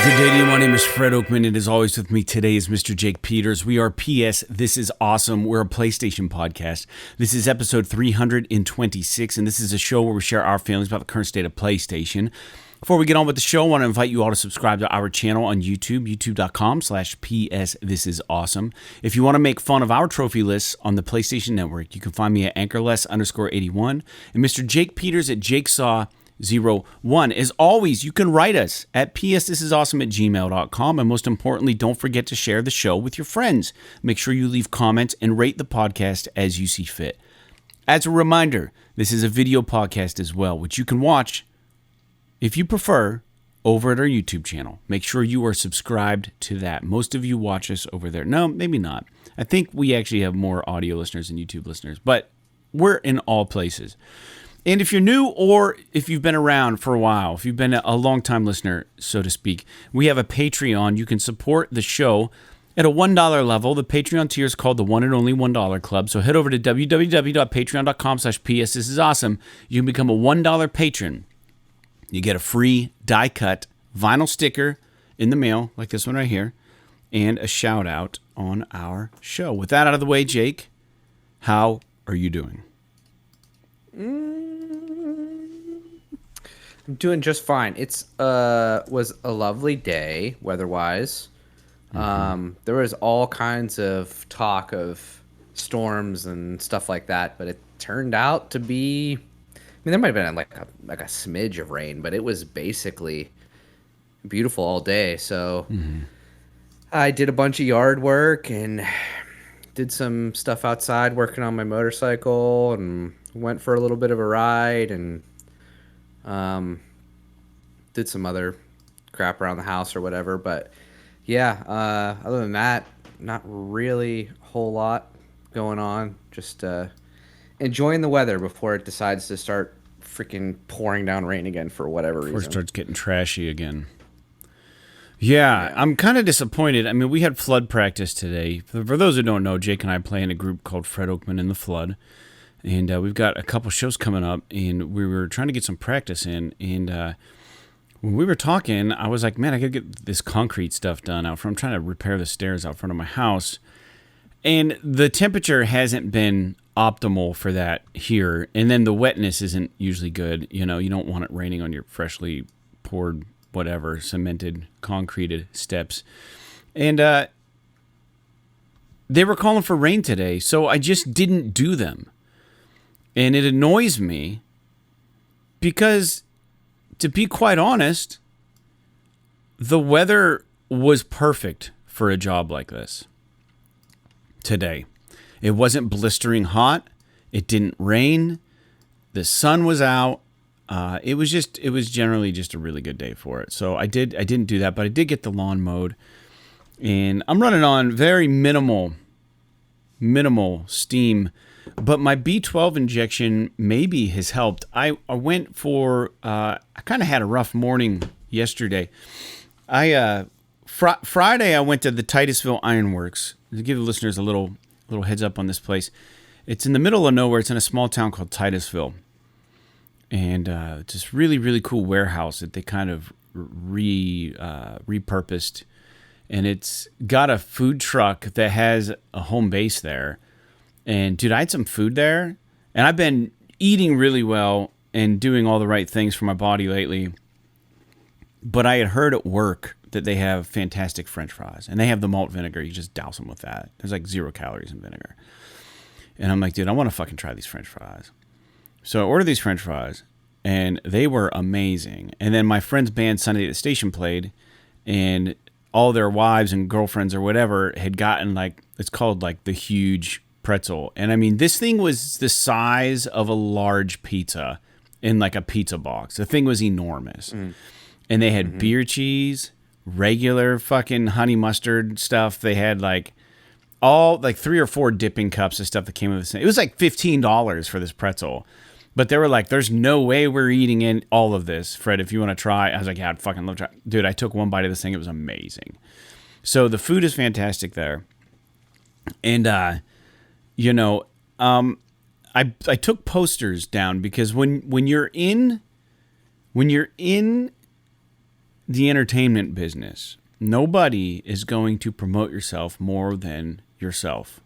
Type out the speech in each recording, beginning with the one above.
Good day to you. My name is Fred Oakman, and as always with me today is Mr. Jake Peters. We are PS This Is Awesome. We're a PlayStation podcast. This is episode 326, and this is a show where we share our feelings about the current state of PlayStation. Before we get on with the show, I want to invite you all to subscribe to our channel on YouTube, youtube.com/PS This Is Awesome. If you want to make fun of our trophy lists on the PlayStation Network, you can find me at anchorless_81 and Mr. Jake Peters at JakeSaw01. As always, you can write us at psthisisawesome@gmail.com, and most importantly, don't forget to share the show with your friends. Make sure you leave comments and rate the podcast as you see fit. As a reminder, this is a video podcast as well, which you can watch, if you prefer, over at our YouTube channel. Make sure you are subscribed to that. Most of you watch us over there. No, maybe not. I think we actually have more audio listeners than YouTube listeners, but we're in all places. And if you're new or if you've been around for a while, if you've been a long-time listener, so to speak, we have a Patreon. You can support the show at a $1 level. The Patreon tier is called the One and Only $1 Club. So head over to www.patreon.com/PSThisIsAwesome. You can become a $1 patron. You get a free die-cut vinyl sticker in the mail, like this one right here, and a shout-out on our show. With that out of the way, Jake, how are you doing? I'm doing just fine. It's was a lovely day weather-wise. There was all kinds of talk of storms and stuff like that, but it turned out to be, I mean, there might have been like a smidge of rain, but it was basically beautiful all day. So I did a bunch of yard work and did some stuff outside working on my motorcycle and went for a little bit of a ride and did some other crap around the house or whatever. But yeah, other than that, not really a whole lot going on. Just enjoying the weather before it decides to start freaking pouring down rain again for whatever reason. Before it starts getting trashy again. Yeah, I'm kind of disappointed. I mean, we had flood practice today. For those who don't know, Jake and I play in a group called Fred Oakman in the Flood. And we've got a couple shows coming up, and we were trying to get some practice in. And when we were talking, I was like, man, I got to get this concrete stuff done out front. I'm trying to repair the stairs out front of my house. And the temperature hasn't been optimal for that here. And then the wetness isn't usually good. You know, you don't want it raining on your freshly poured, whatever, cemented, concreted steps. And they were calling for rain today, so I just didn't do them. And it annoys me because, to be quite honest, the weather was perfect for a job like this today. It wasn't blistering hot. It didn't rain. The sun was out. It was generally just a really good day for it. So I didn't do that, but I did get the lawn mowed, and I'm running on very minimal steam. But my B12 injection maybe has helped. I went for, I kind of had a rough morning yesterday. Friday I went to the Titusville Ironworks. To give the listeners a little heads up on this place. It's in the middle of nowhere. It's in a small town called Titusville. And it's this really, really cool warehouse that they kind of repurposed. And it's got a food truck that has a home base there. And, dude, I had some food there, and I've been eating really well and doing all the right things for my body lately. But I had heard at work that they have fantastic French fries, and they have the malt vinegar. You just douse them with that. There's like 0 calories in vinegar. And I'm like, dude, I want to fucking try these French fries. So I ordered these French fries, and they were amazing. And then my friend's band, Sunday at the Station, played, and all their wives and girlfriends or whatever had gotten, like, it's called, like, the huge pretzel. And I mean, this thing was the size of a large pizza in like a pizza box. The thing was enormous. And they had beer cheese, regular fucking honey mustard stuff. They had like all like 3 or 4 dipping cups of stuff that came with this. It was like $15 for this pretzel. But they were like, there's no way we're eating in all of this, Fred, if you want to try. I was like, yeah, I'd fucking love to try. Dude, I took one bite of this thing. It was amazing. So the food is fantastic there. And I took posters down because when you're in the entertainment business, nobody is going to promote yourself more than yourself.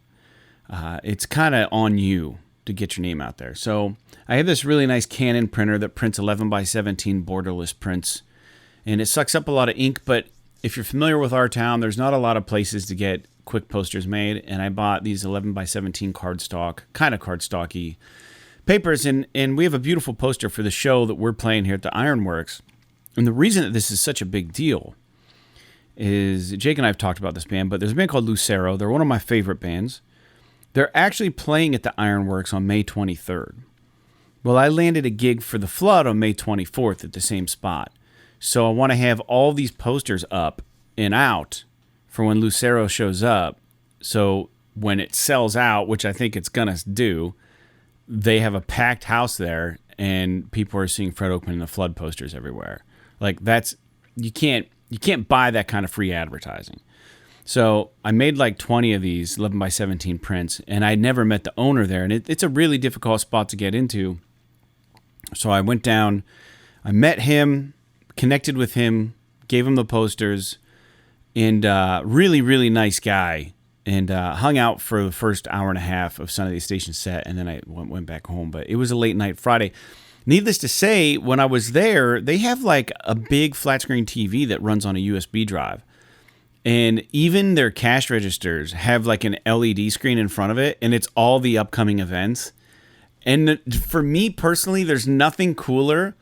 It's kind of on you to get your name out there. So I have this really nice Canon printer that prints 11x17 borderless prints, and it sucks up a lot of ink, but if you're familiar with our town, there's not a lot of places to get quick posters made, and I bought these 11x17 cardstock, kind of cardstocky papers, and we have a beautiful poster for the show that we're playing here at the Ironworks. And the reason that this is such a big deal is Jake and I have talked about this band, but there's a band called Lucero. They're one of my favorite bands. They're actually playing at the Ironworks on May 23rd. Well, I landed a gig for the Flood on May 24th at the same spot. So I want to have all these posters up and out for when Lucero shows up. So when it sells out, which I think it's going to do, they have a packed house there and people are seeing Fred Oakman and the Flood posters everywhere. Like that's, you can't buy that kind of free advertising. So I made like 20 of these 11x17 prints, and I never met the owner there. And it's a really difficult spot to get into. So I went down, I met him, connected with him, gave him the posters, and really, really nice guy. And hung out for the first hour and a half of Sunday Station set, and then I went back home. But it was a late night Friday. Needless to say, when I was there, they have like a big flat screen TV that runs on a USB drive. And even their cash registers have like an LED screen in front of it, and it's all the upcoming events. And for me personally, there's nothing cooler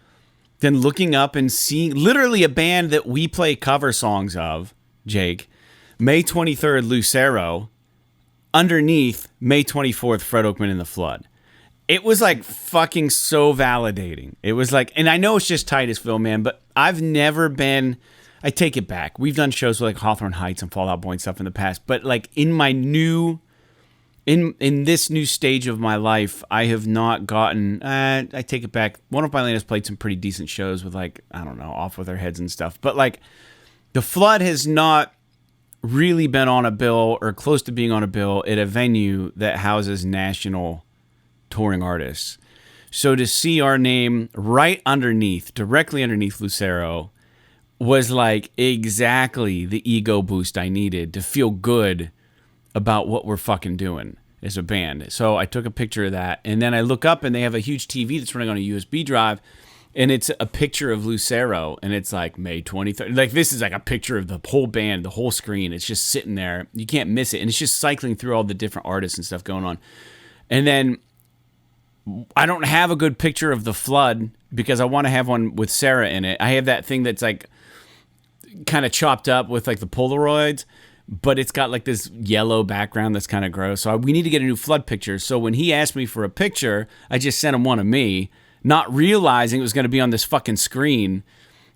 than looking up and seeing literally a band that we play cover songs of, Jake, May 23rd, Lucero, underneath May 24th, Fred Oakman and the Flood. It was like fucking so validating. It was like, and I know it's just Titusville, man, but I've never been, I take it back. We've done shows with like Hawthorne Heights and Fall Out Boy and stuff in the past, but like in my new, in this new stage of my life, I have not gotten, I take it back. One of my latest played some pretty decent shows with like, I don't know, Off With Their Heads and stuff, but like the Flood has not really been on a bill or close to being on a bill at a venue that houses national touring artists. So to see our name right underneath, directly underneath Lucero, was like exactly the ego boost I needed to feel good about what we're fucking doing as a band. So I took a picture of that, and then I look up and they have a huge TV that's running on a USB drive, and it's a picture of Lucero, and it's like May 23rd. Like this is like a picture of the whole band, the whole screen. It's just sitting there. You can't miss it. And it's just cycling through all the different artists and stuff going on. And then I don't have a good picture of the Flood because I want to have one with Sarah in it. I have that thing that's like kind of chopped up with like the Polaroids, but it's got like this yellow background that's kind of gross. So we need to get a new Flood picture. So when he asked me for a picture, I just sent him one of me, not realizing it was going to be on this fucking screen.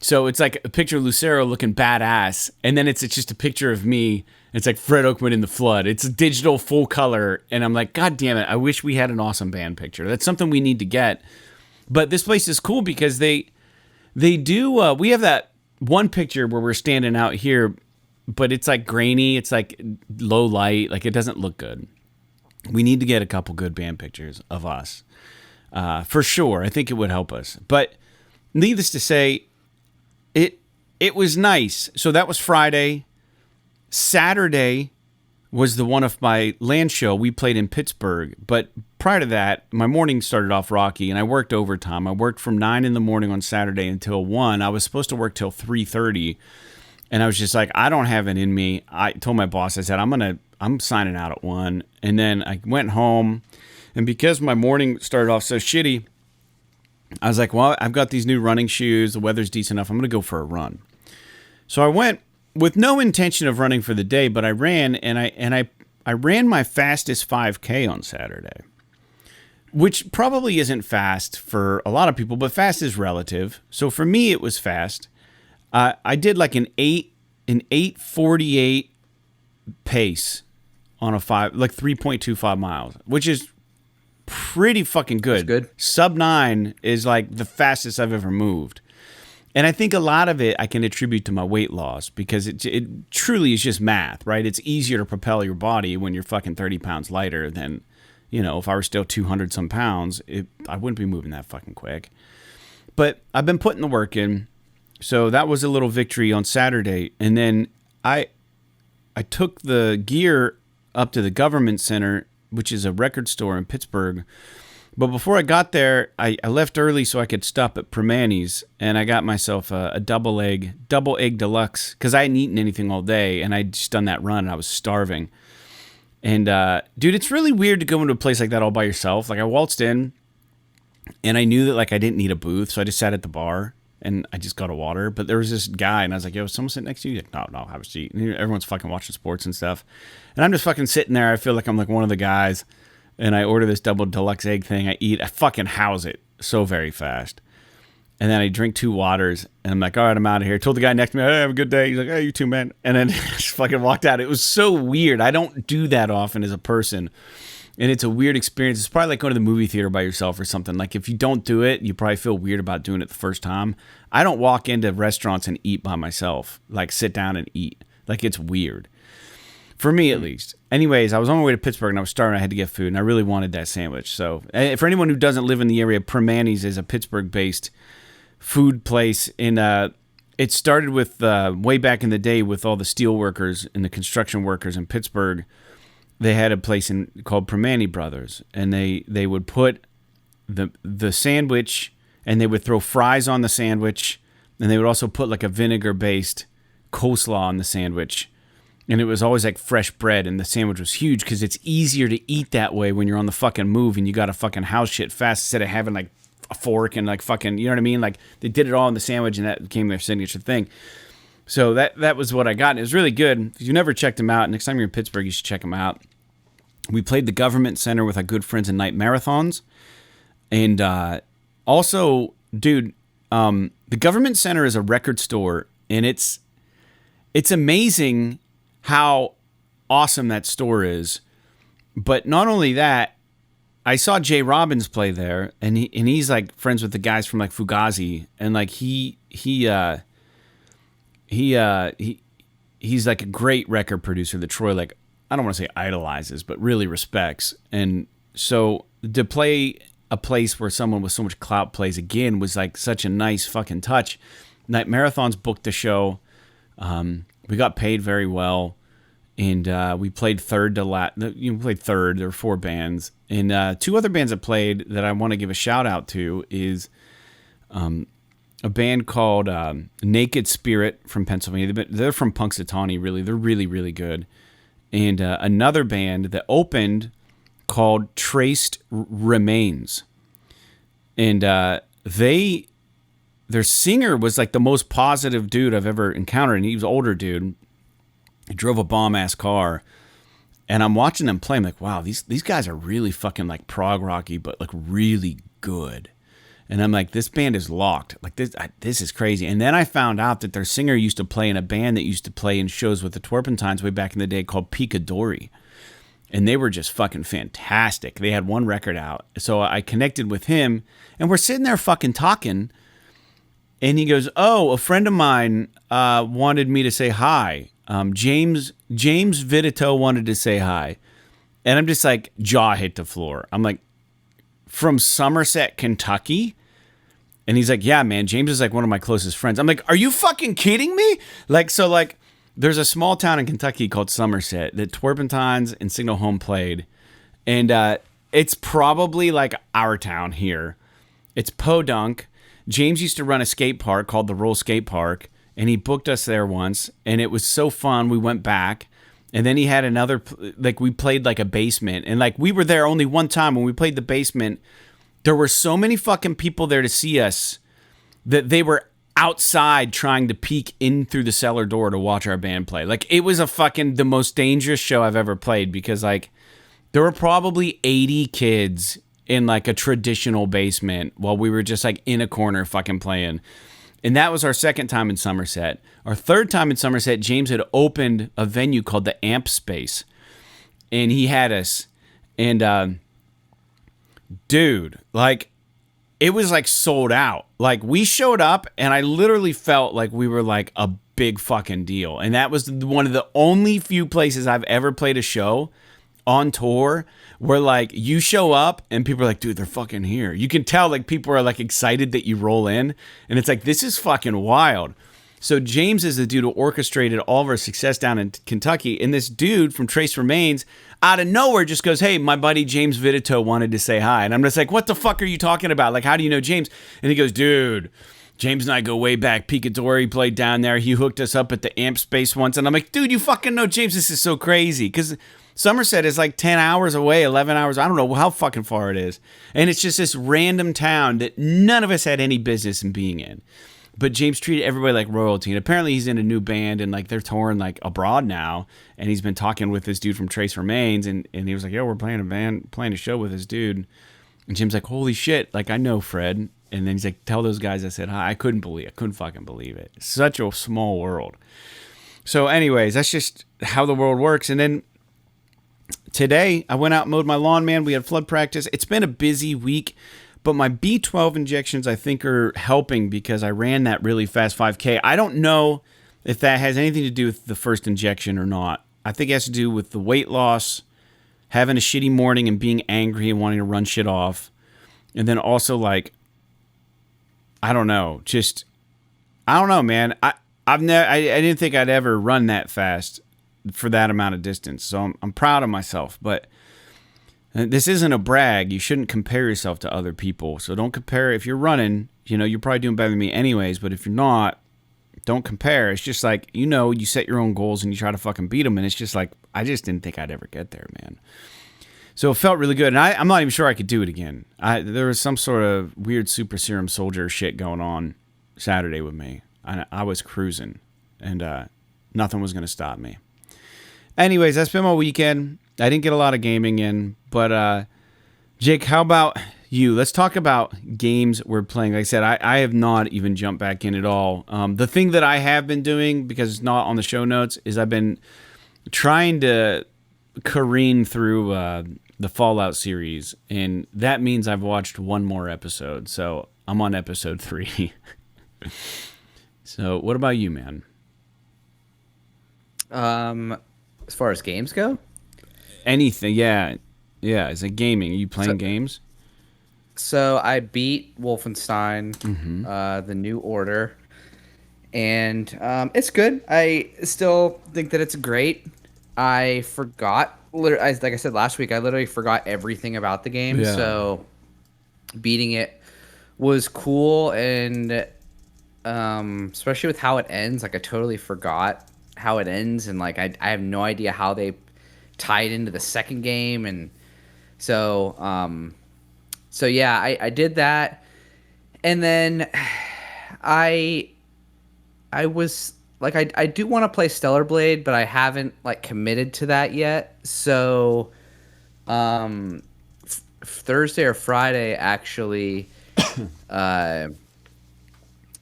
So it's like a picture of Lucero looking badass, and then it's just a picture of me. It's like Fred Oakman in the Flood. It's a digital full color, and I'm like, God damn it, I wish we had an awesome band picture. That's something we need to get. But this place is cool because they do, we have that one picture where we're standing out here, but it's like grainy, it's like low light, like it doesn't look good. We need to get a couple good band pictures of us. For sure, I think it would help us. But needless to say, it was nice. So that was Friday. Saturday was the one of my land show. We played in Pittsburgh. But prior to that, my morning started off rocky, and I worked overtime. I worked from 9 in the morning on Saturday until 1. I was supposed to work till 3:30, and I was just like, I don't have it in me. I told my boss, I said, I'm signing out at 1. And then I went home, and because my morning started off so shitty, I was like, well, I've got these new running shoes. The weather's decent enough. I'm going to go for a run. So I went with no intention of running for the day, but I ran, and I ran my fastest 5K on Saturday, which probably isn't fast for a lot of people, but fast is relative. So for me, it was fast. I did like an 8:48 pace on a 3.25 miles, which is pretty fucking good. That's good. Sub 9 is like the fastest I've ever moved. And I think a lot of it I can attribute to my weight loss because it truly is just math, right? It's easier to propel your body when you're fucking 30 pounds lighter than, if I were still 200 some pounds, I wouldn't be moving that fucking quick. But I've been putting the work in. So that was a little victory on Saturday. And then I took the gear up to the government center, which is a record store in Pittsburgh. But before I got there, I left early so I could stop at Permani's, and I got myself a double egg deluxe, because I hadn't eaten anything all day, and I'd just done that run, and I was starving. And, dude, it's really weird to go into a place like that all by yourself. Like, I waltzed in, and I knew that, like, I didn't need a booth, so I just sat at the bar, and I just got a water. But there was this guy, and I was like, yo, is someone sitting next to you? He's like, no, have a seat. And everyone's fucking watching sports and stuff. And I'm just fucking sitting there. I feel like I'm, like, one of the guys. And I order this double deluxe egg thing. I eat. I fucking house it so very fast. And then I drink 2 waters. And I'm like, all right, I'm out of here. Told the guy next to me, hey, have a good day. He's like, hey, you too, man. And then just fucking walked out. It was so weird. I don't do that often as a person. And it's a weird experience. It's probably like going to the movie theater by yourself or something. Like, if you don't do it, you probably feel weird about doing it the first time. I don't walk into restaurants and eat by myself. Like, sit down and eat. Like, it's weird. For me, at least. Anyways, I was on my way to Pittsburgh, and I was starving. I had to get food, and I really wanted that sandwich. So, for anyone who doesn't live in the area, Permani's is a Pittsburgh-based food place. And it started with, way back in the day, with all the steel workers and the construction workers in Pittsburgh. They had a place called Permani Brothers, and they would put the sandwich, and they would throw fries on the sandwich, and they would also put like a vinegar-based coleslaw on the sandwich. And it was always like fresh bread, and the sandwich was huge because it's easier to eat that way when you're on the fucking move and you got to fucking house shit fast instead of having like a fork and like fucking, you know what I mean? Like, they did it all in the sandwich, and that became their signature thing. So that was what I got. And it was really good. If you never checked them out, next time you're in Pittsburgh, you should check them out. We played the government center with our good friends in night marathons. And also, dude, the government center is a record store, and it's amazing how awesome that store is. But not only that, I saw Jay Robbins play there, and he's like friends with the guys from like Fugazi, and like he's like a great record producer that Troy, like, I don't want to say idolizes, but really respects. And so to play a place where someone with so much clout plays again was like such a nice fucking touch. Night Marathons booked the show. We got paid very well, and we played third to played third. There were 4 bands, and 2 other bands that played that I want to give a shout out to is a band called Naked Spirit from Pennsylvania. They're from Punxsutawney, really. They're really, really good. And another band that opened called Traced Remains, and their singer was like the most positive dude I've ever encountered, and he was an older dude. He drove a bomb-ass car, and I'm watching them play. I'm like, wow, these guys are really fucking like prog rocky, but like really good. And I'm like, this band is locked. Like, this is crazy. And then I found out that their singer used to play in a band that used to play in shows with the Torpentines way back in the day called Picadori. And they were just fucking fantastic. They had 1 record out. So I connected with him, and we're sitting there fucking talking. And he goes, oh, a friend of mine wanted me to say hi. James Vitito wanted to say hi. And I'm just like, jaw hit the floor. I'm like, from Somerset, Kentucky? And he's like, yeah, man, James is like one of my closest friends. I'm like, are you fucking kidding me? Like, so like, there's a small town in Kentucky called Somerset that Torpentines and Signal Home played. And it's probably like our town here. It's Podunk. James used to run a skate park called the Roll Skate Park, and he booked us there once, and it was so fun. We went back, and then he had another, like, we played like a basement, and like we were there only one time. When we played the basement, there were so many fucking people there to see us that they were outside trying to peek in through the cellar door to watch our band play. Like, it was the most dangerous show I've ever played, because like there were probably 80 kids in like a traditional basement while we were just like in a corner fucking playing. And that was our second time in Somerset. Our third time in Somerset, James had opened a venue called the Amp Space, and he had us. And dude, like, it was like sold out. Like, we showed up, and I literally felt like we were like a big fucking deal. And that was one of the only few places I've ever played a show on tour where like you show up and people are like, dude, they're fucking here. You can tell like people are like excited that you roll in, and it's like, this is fucking wild. So James is the dude who orchestrated all of our success down in Kentucky, and this dude from Trace Remains out of nowhere just goes, hey, my buddy James Vidito wanted to say hi. And I'm just like, what the fuck are you talking about? Like, how do you know James? And he goes, dude, James and I go way back. Picador played down there. He hooked us up at the amp space once. And I'm like, dude, you fucking know James. This is so crazy. Because Somerset is like 10 hours away, 11 hours. I don't know how fucking far it is. And it's just this random town that none of us had any business in being in. But James treated everybody like royalty. And apparently he's in a new band and like they're touring like abroad now. And he's been talking with this dude from Trace Remains. And he was like, yo, we're playing a show with this dude. And Jim's like, holy shit. Like, I know Fred. And then he's like, tell those guys I said hi. I couldn't fucking believe it. Such a small world. So anyways, that's just how the world works. And then today I went out and mowed my lawn, man. We had flood practice. It's been a busy week, but my B12 injections I think are helping because I ran that really fast 5K. I don't know if that has anything to do with the first injection or not. I think it has to do with the weight loss, having a shitty morning and being angry and wanting to run shit off. And then also like, I don't know, man. I didn't think I'd ever run that fast for that amount of distance. So I'm proud of myself, but this isn't a brag. You shouldn't compare yourself to other people. So don't compare. If you're running, you're probably doing better than me anyways, but if you're not, don't compare. It's just like, you set your own goals and you try to fucking beat them. And it's just like, I just didn't think I'd ever get there, man. So it felt really good. And I'm not even sure I could do it again. There was some sort of weird super serum soldier shit going on Saturday with me. I was cruising, and nothing was going to stop me. Anyways, that's been my weekend. I didn't get a lot of gaming in. But, Jake, how about you? Let's talk about games we're playing. Like I said, I have not even jumped back in at all. The thing that I have been doing, because it's not on the show notes, is I've been trying to careen through the Fallout series, and that means I've watched one more episode, so I'm on episode 3. So what about you, man? As far as games go, anything. Yeah, is it gaming? Are you playing games? So I beat Wolfenstein the New Order, and it's good. I still think that it's great. I forgot, like I said last week, I literally forgot everything about the game. Yeah. So beating it was cool, and especially with how it ends, like I totally forgot how it ends, and like I have no idea how they tied into the second game, and so yeah, I did that, and then I was like, I do want to play Stellar Blade, but I haven't like committed to that yet. So, Thursday or Friday, actually,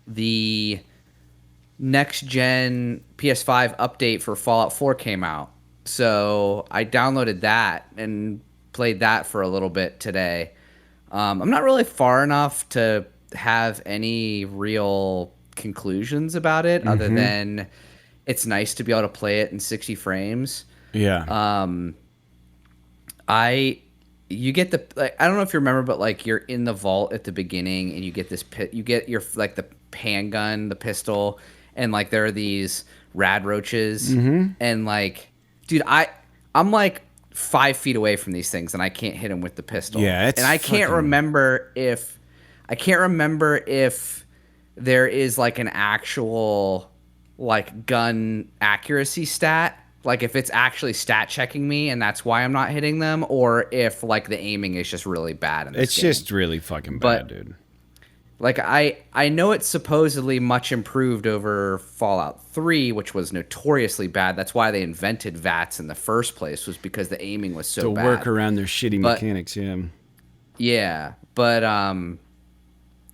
the next gen PS5 update for Fallout 4 came out. So I downloaded that and played that for a little bit today. I'm not really far enough to have any real conclusions about it, other than it's nice to be able to play it in 60 frames. Yeah. You get the, like, I don't know if you remember, but like you're in the vault at the beginning and you get this you get your like the handgun, the pistol, and like there are these rad roaches, and like, dude, I'm like 5 feet away from these things and I can't hit them with the pistol. Yeah, and I can't remember if there is like an actual like gun accuracy stat, like if it's actually stat checking me and that's why I'm not hitting them, or if like the aiming is just really bad in this game. Just really fucking bad, dude. Like I know it's supposedly much improved over Fallout 3, which was notoriously bad. That's why they invented VATS in the first place, was because the aiming was so bad. To work around their shitty mechanics, Yeah, but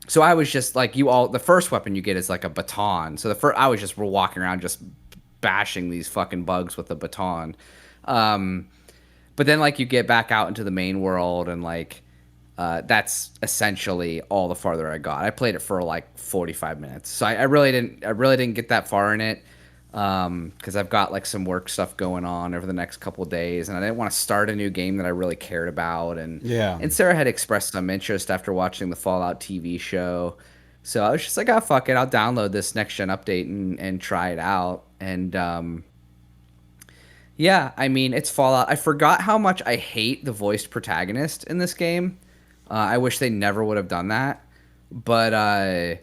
so I was just like, the first weapon you get is like a baton. So I was just walking around just bashing these fucking bugs with a baton. But then like you get back out into the main world, and like that's essentially all the farther I got. I played it for like 45 minutes. So I really didn't get that far in it. because I've got like some work stuff going on over the next couple of days, and I didn't want to start a new game that I really cared about. And Sarah had expressed some interest after watching the Fallout TV show, so I was just like, oh fuck it, I'll download this next gen update and try it out. And yeah, I mean, it's Fallout. I forgot how much I hate the voiced protagonist in this game. I wish they never would have done that, but I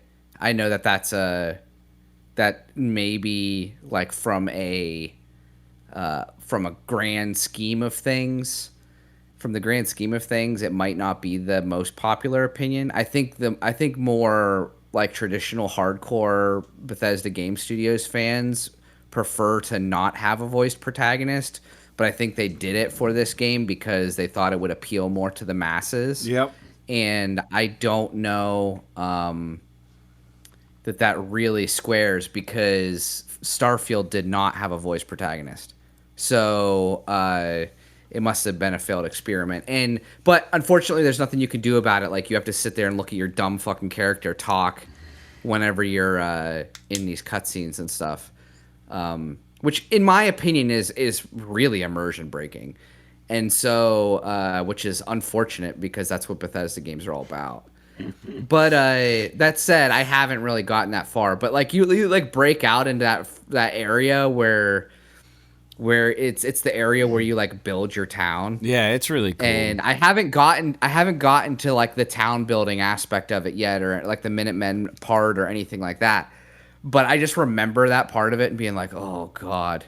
know that that maybe like from a grand scheme of things, it might not be the most popular opinion. I think more like traditional hardcore Bethesda Game Studios fans prefer to not have a voiced protagonist, but I think they did it for this game because they thought it would appeal more to the masses. Yep. And I don't know that really squares because Starfield did not have a voiced protagonist. So it must have been a failed experiment. But unfortunately, there's nothing you can do about it. Like, you have to sit there and look at your dumb fucking character talk whenever you're in these cutscenes and stuff. Which, in my opinion, is really immersion breaking. And so, which is unfortunate because that's what Bethesda games are all about. But that said, I haven't really gotten that far. But like you like break out into that area where it's the area where you like build your town. Yeah, it's really cool. And I haven't gotten to like the town building aspect of it yet, or like the Minutemen part or anything like that. But I just remember that part of it and being like, oh god.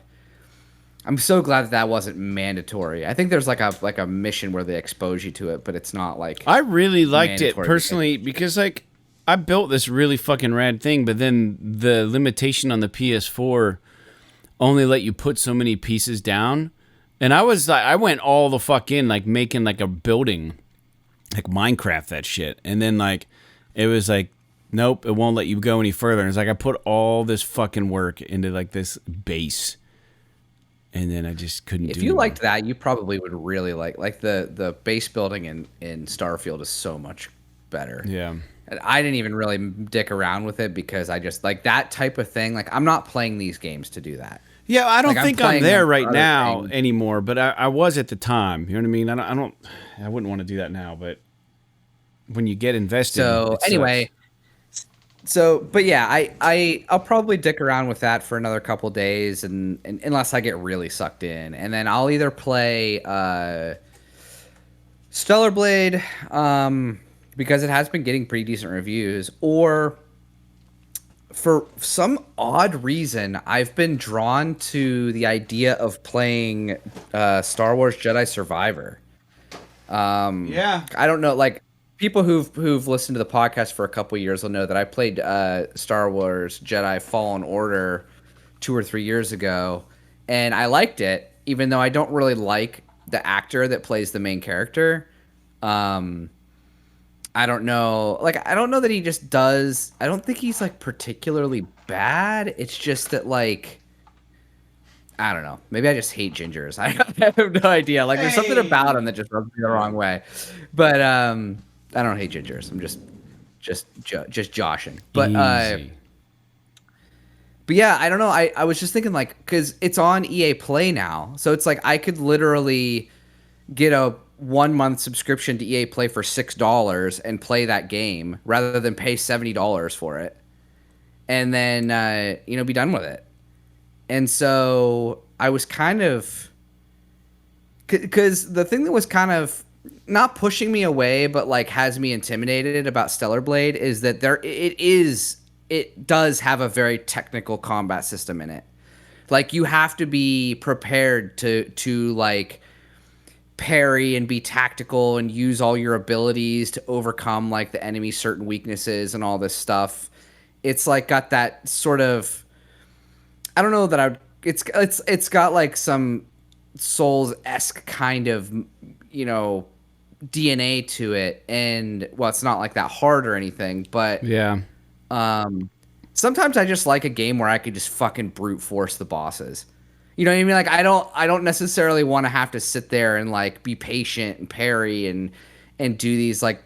I'm so glad that wasn't mandatory. I think there's like a mission where they expose you to it, but it's not like I really liked it personally because like I built this really fucking rad thing, but then the limitation on the PS4 only let you put so many pieces down. And I was like, I went all the fuck in, like making like a building, like Minecraft that shit. And then like it was like, nope, it won't let you go any further. And it's like I put all this fucking work into like this base. And then I just couldn't do it. If you liked that, you probably would really like the base building in Starfield is so much better. Yeah. And I didn't even really dick around with it because I just like that type of thing. Like, I'm not playing these games to do that. Yeah, I don't like, think I'm there right now anymore, but I was at the time. You know what I mean? I wouldn't want to do that now, but when you get invested. So anyway, but yeah, I'll probably dick around with that for another couple days, and unless I get really sucked in, and then I'll either play Stellar Blade because it has been getting pretty decent reviews, or for some odd reason I've been drawn to the idea of playing Star Wars Jedi Survivor. Yeah, I don't know, like. People who've listened to the podcast for a couple years will know that I played Star Wars Jedi Fallen Order 2 or 3 years ago, and I liked it, even though I don't really like the actor that plays the main character. I don't know. Like, I don't know that he just does. I don't think he's like particularly bad. It's just that, like, I don't know. Maybe I just hate gingers. I have no idea. Like, there's something about him that just rubs me the wrong way. But I don't hate gingers. I'm just joshing. But yeah, I don't know. I was just thinking, like, because it's on EA Play now, so it's like I could literally get a 1-month subscription to EA Play for $6 and play that game rather than pay $70 for it, and then be done with it. And so I was kind of, because the thing that was kind of not pushing me away, but like has me intimidated about Stellar Blade is that it does have a very technical combat system in it. Like, you have to be prepared to like parry and be tactical and use all your abilities to overcome like the enemy's certain weaknesses and all this stuff. It's like got that sort of, I don't know that it's got like some Souls-esque kind of, DNA to it, and well, it's not like that hard or anything, but yeah. Sometimes I just like a game where I could just fucking brute force the bosses. You know what I mean? Like, I don't necessarily want to have to sit there and like be patient and parry and do these like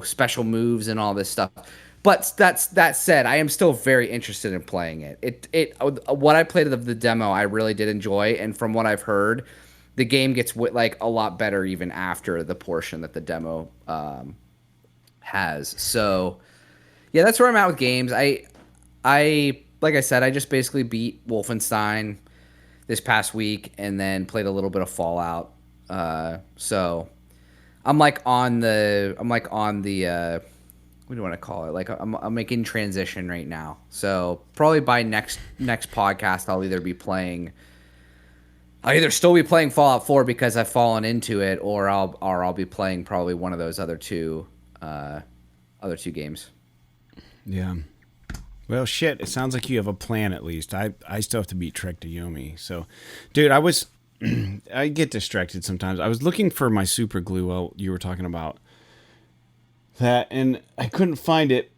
special moves and all this stuff. But that said, I am still very interested in playing it. What I played of the demo, I really did enjoy, and from what I've heard, the game gets like a lot better even after the portion that the demo has. So yeah, that's where I'm at with games. I like I said, I just basically beat Wolfenstein this past week and then played a little bit of Fallout. So I'm like on the what do you want to call it? Like I'm making transition right now. So probably by next podcast, I'll either still be playing Fallout 4 because I've fallen into it, or I'll be playing probably one of those other two games. Yeah. Well, shit. It sounds like you have a plan at least. I still have to beat Trek to Yomi. So, dude, I get distracted sometimes. I was looking for my super glue while you were talking about that, and I couldn't find it.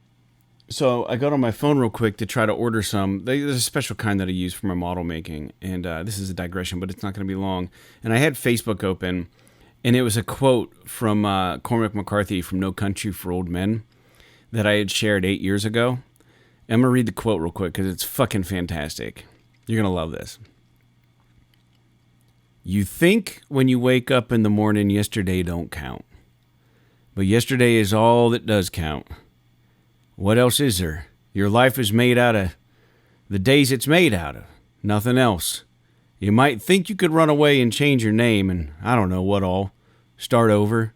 So I got on my phone real quick to try to order some. There's a special kind that I use for my model making, and this is a digression, but it's not going to be long. And I had Facebook open, and it was a quote from Cormac McCarthy from No Country for Old Men that I had shared 8 years ago. And I'm going to read the quote real quick because it's fucking fantastic. You're going to love this. You think when you wake up in the morning, yesterday don't count. But yesterday is all that does count. What else is there? Your life is made out of the days it's made out of. Nothing else. You might think you could run away and change your name and I don't know what all. Start over.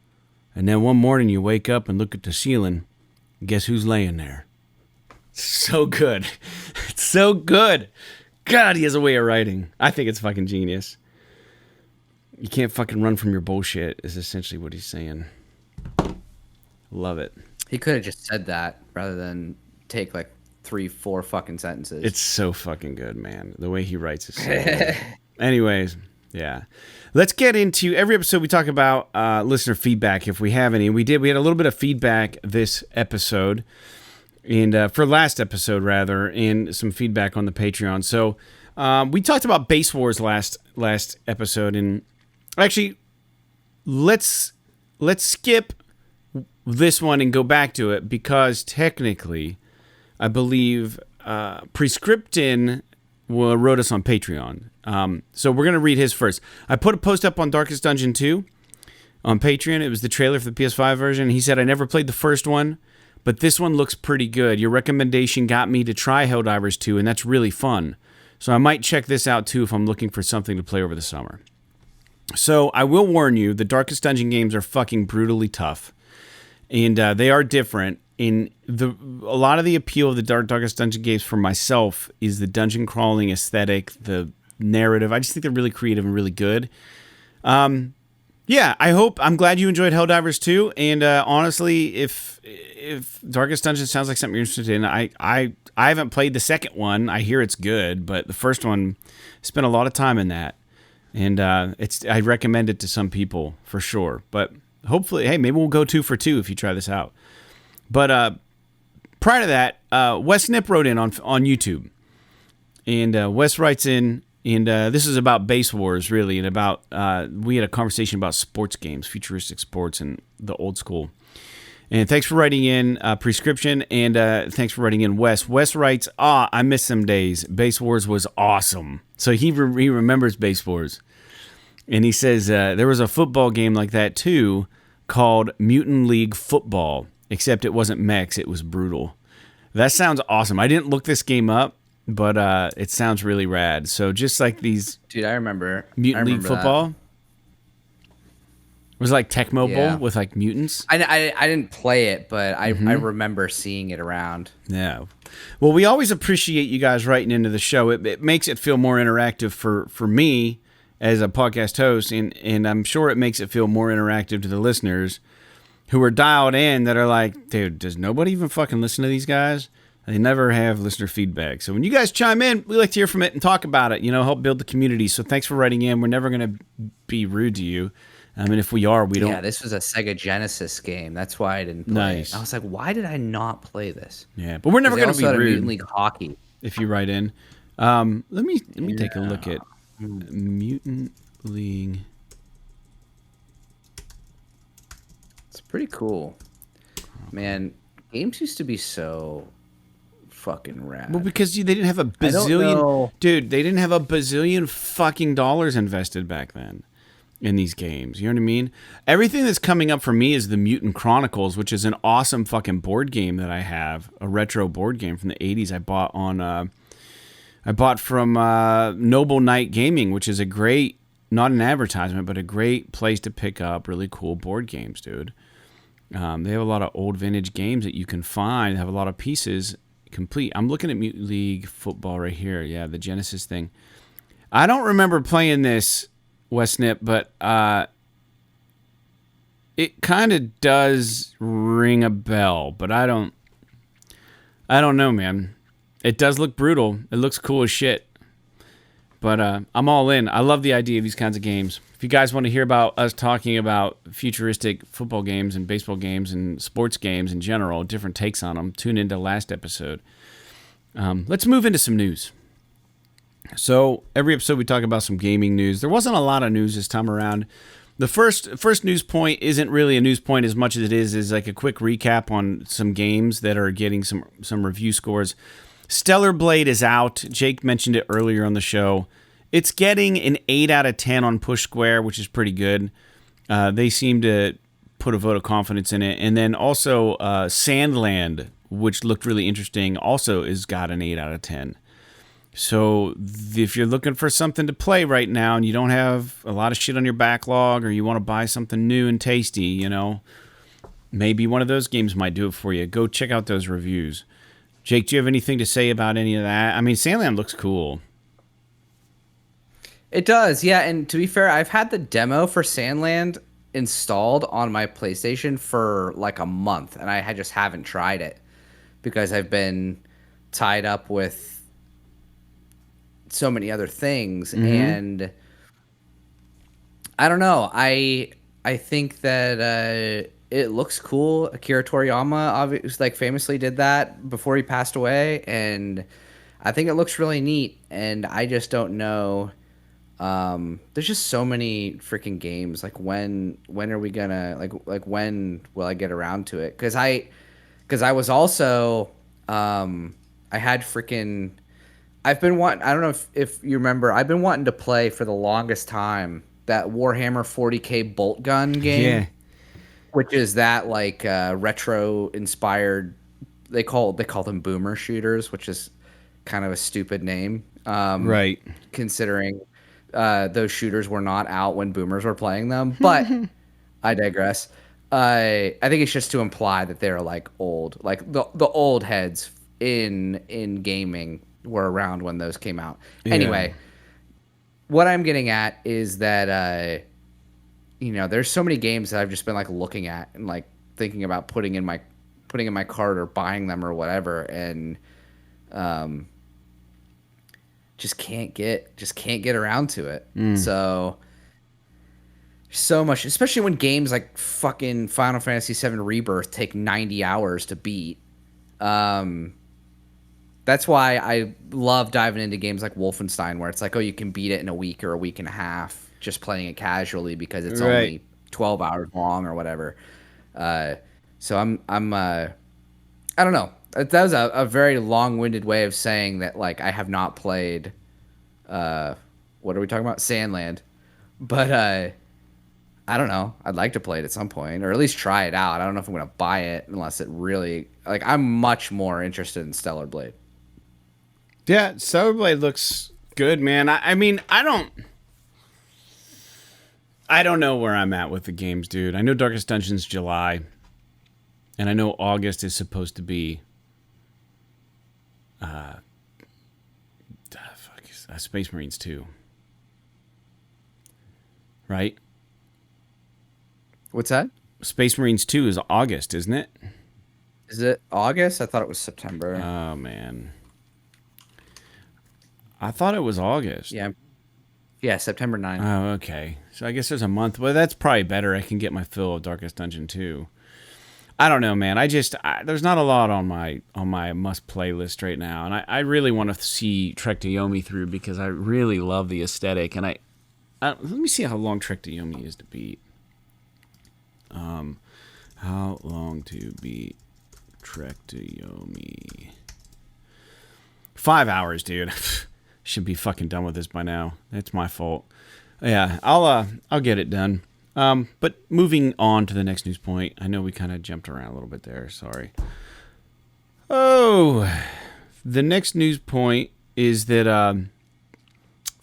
And then one morning you wake up and look at the ceiling. Guess who's laying there? So good. It's so good. God, he has a way of writing. I think it's fucking genius. You can't fucking run from your bullshit is essentially what he's saying. Love it. He could have just said that rather than take like 3-4 fucking sentences. It's so fucking good, man. The way he writes is so good. Anyways, yeah. Let's get into every episode we talk about listener feedback if we have any. We had a little bit of feedback this episode. And for last episode, rather, and some feedback on the Patreon. So we talked about Base Wars last episode, and actually, let's skip this one and go back to it because technically, I believe Prescriptin wrote us on Patreon. So we're gonna read his first. I put a post up on Darkest Dungeon 2 on Patreon. It was the trailer for the PS5 version. He said I never played the first one. But this one looks pretty good. Your recommendation got me to try Helldivers 2, and that's really fun. So I might check this out, too, if I'm looking for something to play over the summer. So I will warn you, the Darkest Dungeon games are fucking brutally tough. And they are different. A lot of the appeal of the Darkest Dungeon games for myself is the dungeon crawling aesthetic, the narrative. I just think they're really creative and really good. Yeah, I'm glad you enjoyed Helldivers 2, and honestly, if Darkest Dungeon sounds like something you're interested in, I haven't played the second one. I hear it's good, but the first one, spent a lot of time in that, and I recommend it to some people for sure. But hopefully, hey, maybe we'll go 2 for 2 if you try this out. But prior to that, Wes Nip wrote in on YouTube, and Wes writes in. And this is about Base Wars, really, and about we had a conversation about sports games, futuristic sports, and the old school. And thanks for writing in Prescription, and thanks for writing in Wes. Wes writes, I miss some days. Base Wars was awesome. So he remembers Base Wars. And he says there was a football game like that, too, called Mutant League Football, except it wasn't mechs, it was brutal. That sounds awesome. I didn't look this game up. But it sounds really rad. So just like these... Dude, I remember. Mutant League Football? That. It was like Tecmo Bowl with like mutants? I didn't play it, but I remember seeing it around. Yeah. Well, we always appreciate you guys writing into the show. It makes it feel more interactive for me as a podcast host, and I'm sure it makes it feel more interactive to the listeners who are dialed in that are like, dude, does nobody even fucking listen to these guys? They never have listener feedback. So when you guys chime in, we like to hear from it and talk about it, help build the community. So thanks for writing in. We're never going to be rude to you. I mean, if we are, we don't. Yeah, this was a Sega Genesis game. That's why I didn't play it. I was like, why did I not play this? Yeah, but we're never going to be rude. Mutant League Hockey. If you write in. Let me take a look at Mutant League. It's pretty cool. Man, Games used to be so fucking rad. Well, because they didn't have a I don't bazillion, know. dude. They didn't have a bazillion fucking dollars invested back then in these games. You know what I mean? Everything that's coming up for me is the Mutant Chronicles, which is an awesome fucking board game that I have, a retro board game from the '80s. I bought from Noble Knight Gaming, which is a great, not an advertisement, but a great place to pick up really cool board games, dude. They have a lot of old vintage games that you can find. They have a lot of pieces complete. I'm looking at Mutant League Football right here. Yeah, the Genesis thing. I don't remember playing this, Westnip, but it kind of does ring a bell. But I don't know, man. It does look brutal. It looks cool as shit. But I'm all in. I love the idea of these kinds of games. If you guys want to hear about us talking about futuristic football games and baseball games and sports games in general, different takes on them, tune into last episode. Let's move into some news. So every episode we talk about some gaming news. There wasn't a lot of news this time around. The first news point isn't really a news point as much as it is like a quick recap on some games that are getting some review scores. Stellar Blade is out. Jake mentioned it earlier on the show. It's getting an 8 out of 10 on PushSquare, which is pretty good. They seem to put a vote of confidence in it. And then also Sandland, which looked really interesting, also has got an 8 out of 10. So if you're looking for something to play right now and you don't have a lot of shit on your backlog or you want to buy something new and tasty, you know, maybe one of those games might do it for you. Go check out those reviews. Jake, do you have anything to say about any of that? I mean, Sandland looks cool. It does, yeah. And to be fair, I've had the demo for Sandland installed on my PlayStation for like a month, and I just haven't tried it because I've been tied up with so many other things. Mm-hmm. And I don't know. I think that it looks cool. Akira Toriyama obviously, like, famously did that before he passed away, and I think it looks really neat. And I just don't know. There's just so many freaking games. Like, when are we gonna like when will I get around to it? Because I was also I had freaking. I've been wanting. I don't know if you remember. I've been wanting to play for the longest time that Warhammer 40K bolt gun game. Yeah. Which is that like retro inspired? They call them boomer shooters, which is kind of a stupid name, right? Considering those shooters were not out when boomers were playing them. But I digress. I think it's just to imply that they're like old, like the old heads in gaming were around when those came out. Yeah. Anyway, what I'm getting at is that. You know, there's so many games that I've just been like looking at and like thinking about putting in my cart or buying them or whatever, and just can't get around to it. So much, especially when games like fucking Final Fantasy VII Rebirth take 90 hours to beat. That's why I love diving into games like Wolfenstein, where it's like, oh, you can beat it in a week or a week and a half. Just playing it casually because it's only 12 hours long or whatever. So I'm I don't know. That was a very long-winded way of saying that, like, I have not played what are we talking about? Sandland. But I don't know. I'd like to play it at some point, or at least try it out. I don't know if I'm going to buy it unless it really, like, I'm much more interested in Stellar Blade. Yeah, Stellar Blade looks good, man. I mean, I don't know where I'm at with the games, dude. I know Darkest Dungeon's July, and I know August is supposed to be Space Marines 2. Right? What's that? Space Marines 2 is August, isn't it? Is it August? I thought it was September. Oh, man. I thought it was August. Yeah, September 9th. Oh, okay. So I guess there's a month. Well, that's probably better. I can get my fill of Darkest Dungeon 2. I don't know, man. There's not a lot on my must play list right now, and I really want to see Trek to Yomi through because I really love the aesthetic. And let me see how long Trek to Yomi is to beat. How long to beat Trek to Yomi. 5 hours, dude. Should be fucking done with this by now. It's my fault. Yeah, I'll get it done. But moving on to the next news point. I know we kind of jumped around a little bit there. Sorry. Oh, the next news point is that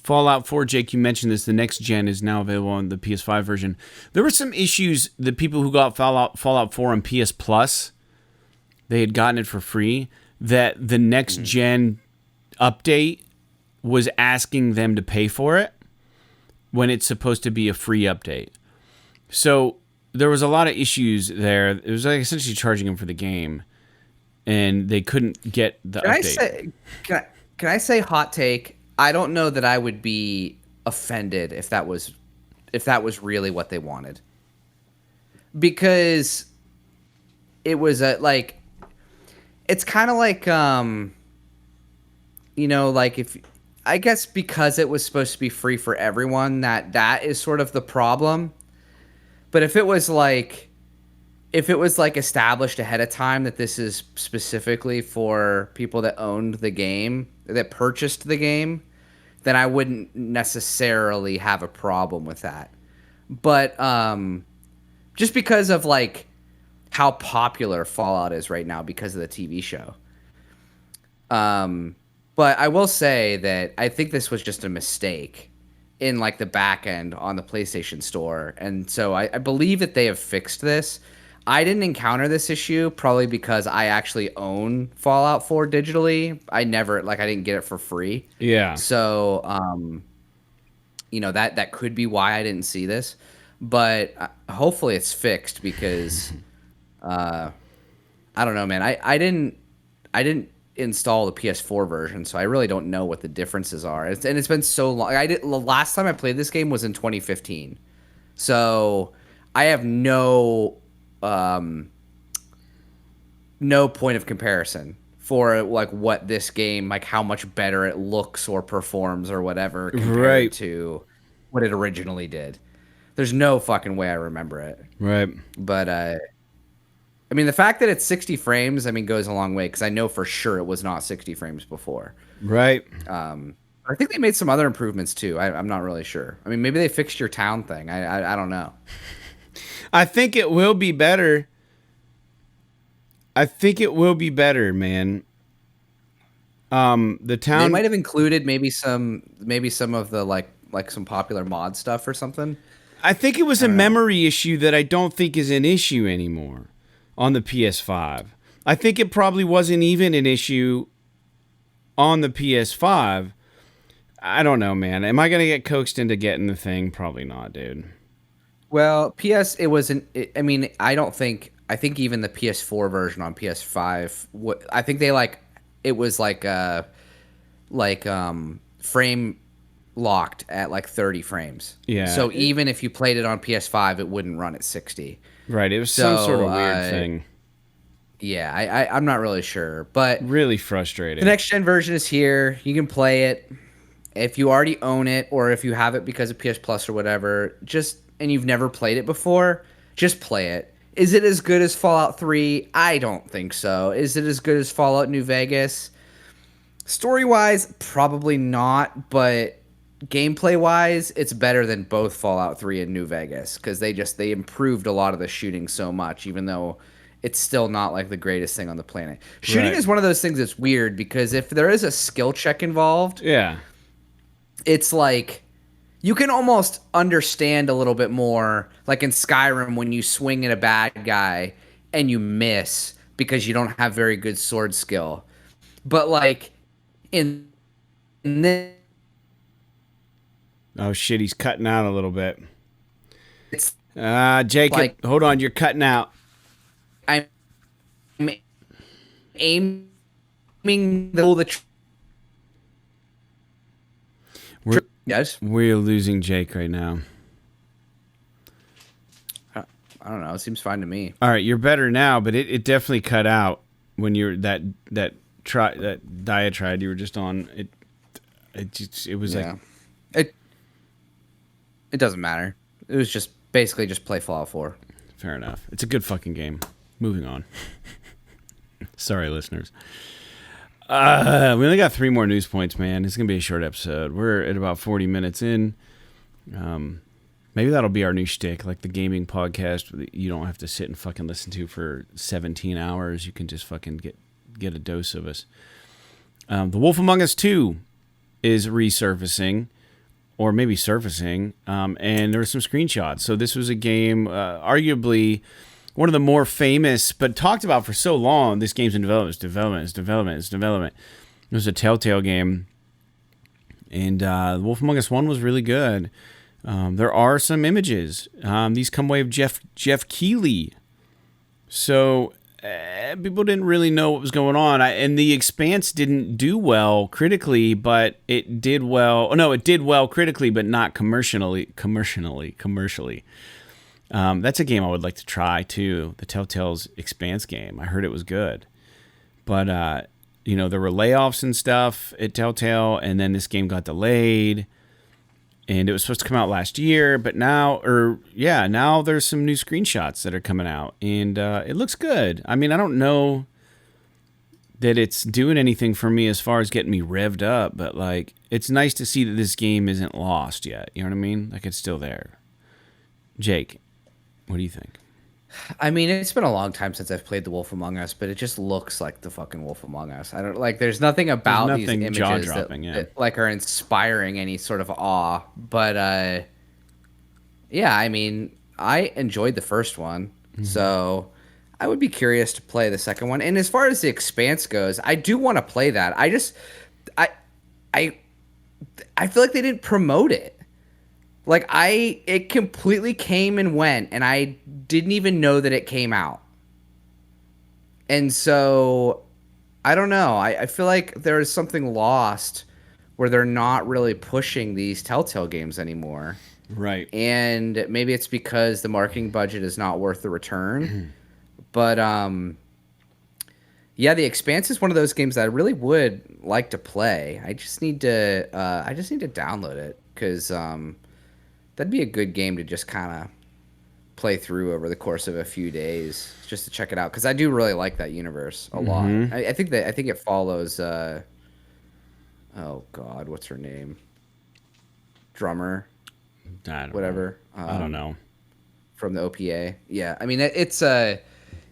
Fallout 4, Jake, you mentioned this. The next gen is now available on the PS5 version. There were some issues. The people who got Fallout 4 on PS Plus, they had gotten it for free. That the next gen update was asking them to pay for it when it's supposed to be a free update. So there was a lot of issues there. It was like essentially charging them for the game, and they couldn't get the update. Can I say hot take? I don't know that I would be offended if that was really what they wanted, because it was it's kind of like like if I guess because it was supposed to be free for everyone, that is sort of the problem. But if it was like established ahead of time that this is specifically for people that owned the game, that purchased the game, then I wouldn't necessarily have a problem with that. But just because of like how popular Fallout is right now because of the TV show. But I will say that I think this was just a mistake in like the back end on the PlayStation Store. And so I believe that they have fixed this. I didn't encounter this issue probably because I actually own Fallout 4 digitally. I didn't get it for free. Yeah. So, that could be why I didn't see this. But hopefully it's fixed because I don't know, man. I didn't install the PS4 version, so I really don't know what the differences are. And it's been so long. The last time I played this game was in 2015, so I have no point of comparison for like what this game, like how much better it looks or performs or whatever compared to what it originally did. There's no fucking way I remember it. Right. But I mean, the fact that it's 60 frames, goes a long way because I know for sure it was not 60 frames before. Right. I think they made some other improvements too. I'm not really sure. I mean, maybe they fixed your town thing. I don't know. I think it will be better. Man. The town. They might have included maybe some of the like some popular mod stuff or something. I think it was a memory issue that I don't think is an issue anymore on the PS5. I think it probably wasn't even an issue on the PS5. I don't know, man. Am I going to get coaxed into getting the thing? Probably not, dude. Well, it wasn't. I don't think. I think even the PS4 version on PS5. I think they it was frame locked at like 30 frames. Yeah. So even if you played it on PS5, it wouldn't run at 60. Right. It was some sort of weird thing. Yeah, I'm not really sure, but really frustrating. The next gen version is here. You can play it if you already own it, or if you have it because of PS Plus or whatever. And you've never played it before, just play it. Is it as good as Fallout 3? I don't think so. Is it as good as Fallout New Vegas? Story-wise, probably not, but gameplay-wise, it's better than both Fallout 3 and New Vegas because they improved a lot of the shooting so much, even though it's still not like the greatest thing on the planet. Shooting is one of those things that's weird because if there is a skill check involved, yeah, it's like you can almost understand a little bit more, like in Skyrim when you swing at a bad guy and you miss because you don't have very good sword skill. But like in this, oh shit, he's cutting out a little bit. It's Jacob, hold on, you're cutting out. I'm aiming the We're losing Jake right now. I don't know. It seems fine to me. All right, you're better now, but it definitely cut out when you're that diatribe you were just on. It was like it doesn't matter. It was just basically just play Fallout 4. Fair enough. It's a good fucking game. Moving on. Sorry, listeners. We only got 3 more news points, man. It's going to be a short episode. We're at about 40 minutes in. Maybe that'll be our new shtick, like the gaming podcast that you don't have to sit and fucking listen to for 17 hours. You can just fucking get a dose of us. The Wolf Among Us 2 is resurfacing, or maybe surfacing, and there were some screenshots. So this was a game, arguably one of the more famous, but talked about for so long. This game's in development. It's development. It was a Telltale game, and The Wolf Among Us 1 was really good. There are some images. These come way of Jeff Keighley. So people didn't really know what was going on. And The Expanse didn't do well critically, but it did well. Oh, no, it did well critically, but not commercially. That's a game I would like to try, too. The Telltale's Expanse game. I heard it was good. But, there were layoffs and stuff at Telltale, and then this game got delayed. And it was supposed to come out last year, but now there's some new screenshots that are coming out, and it looks good. I mean, I don't know that it's doing anything for me as far as getting me revved up, but like, it's nice to see that this game isn't lost yet. You know what I mean? Like, it's still there. Jake, what do you think? I mean, it's been a long time since I've played The Wolf Among Us, but it just looks like the fucking Wolf Among Us. I don't like. There's nothing about these images that like are inspiring any sort of awe. But yeah, I mean, I enjoyed the first one, so I would be curious to play the second one. And as far as The Expanse goes, I do want to play that. I feel like they didn't promote it. Like, it completely came and went, and I didn't even know that it came out. And so, I don't know. I feel like there is something lost where they're not really pushing these Telltale games anymore. Right. And maybe it's because the marketing budget is not worth the return. But, yeah, The Expanse is one of those games that I really would like to play. I just need to download it, because that'd be a good game to just kind of play through over the course of a few days, just to check it out, because I do really like that universe a lot. I think it follows. Oh God, what's her name? Drummer. Whatever. I don't know. From the OPA. Yeah, I mean it's a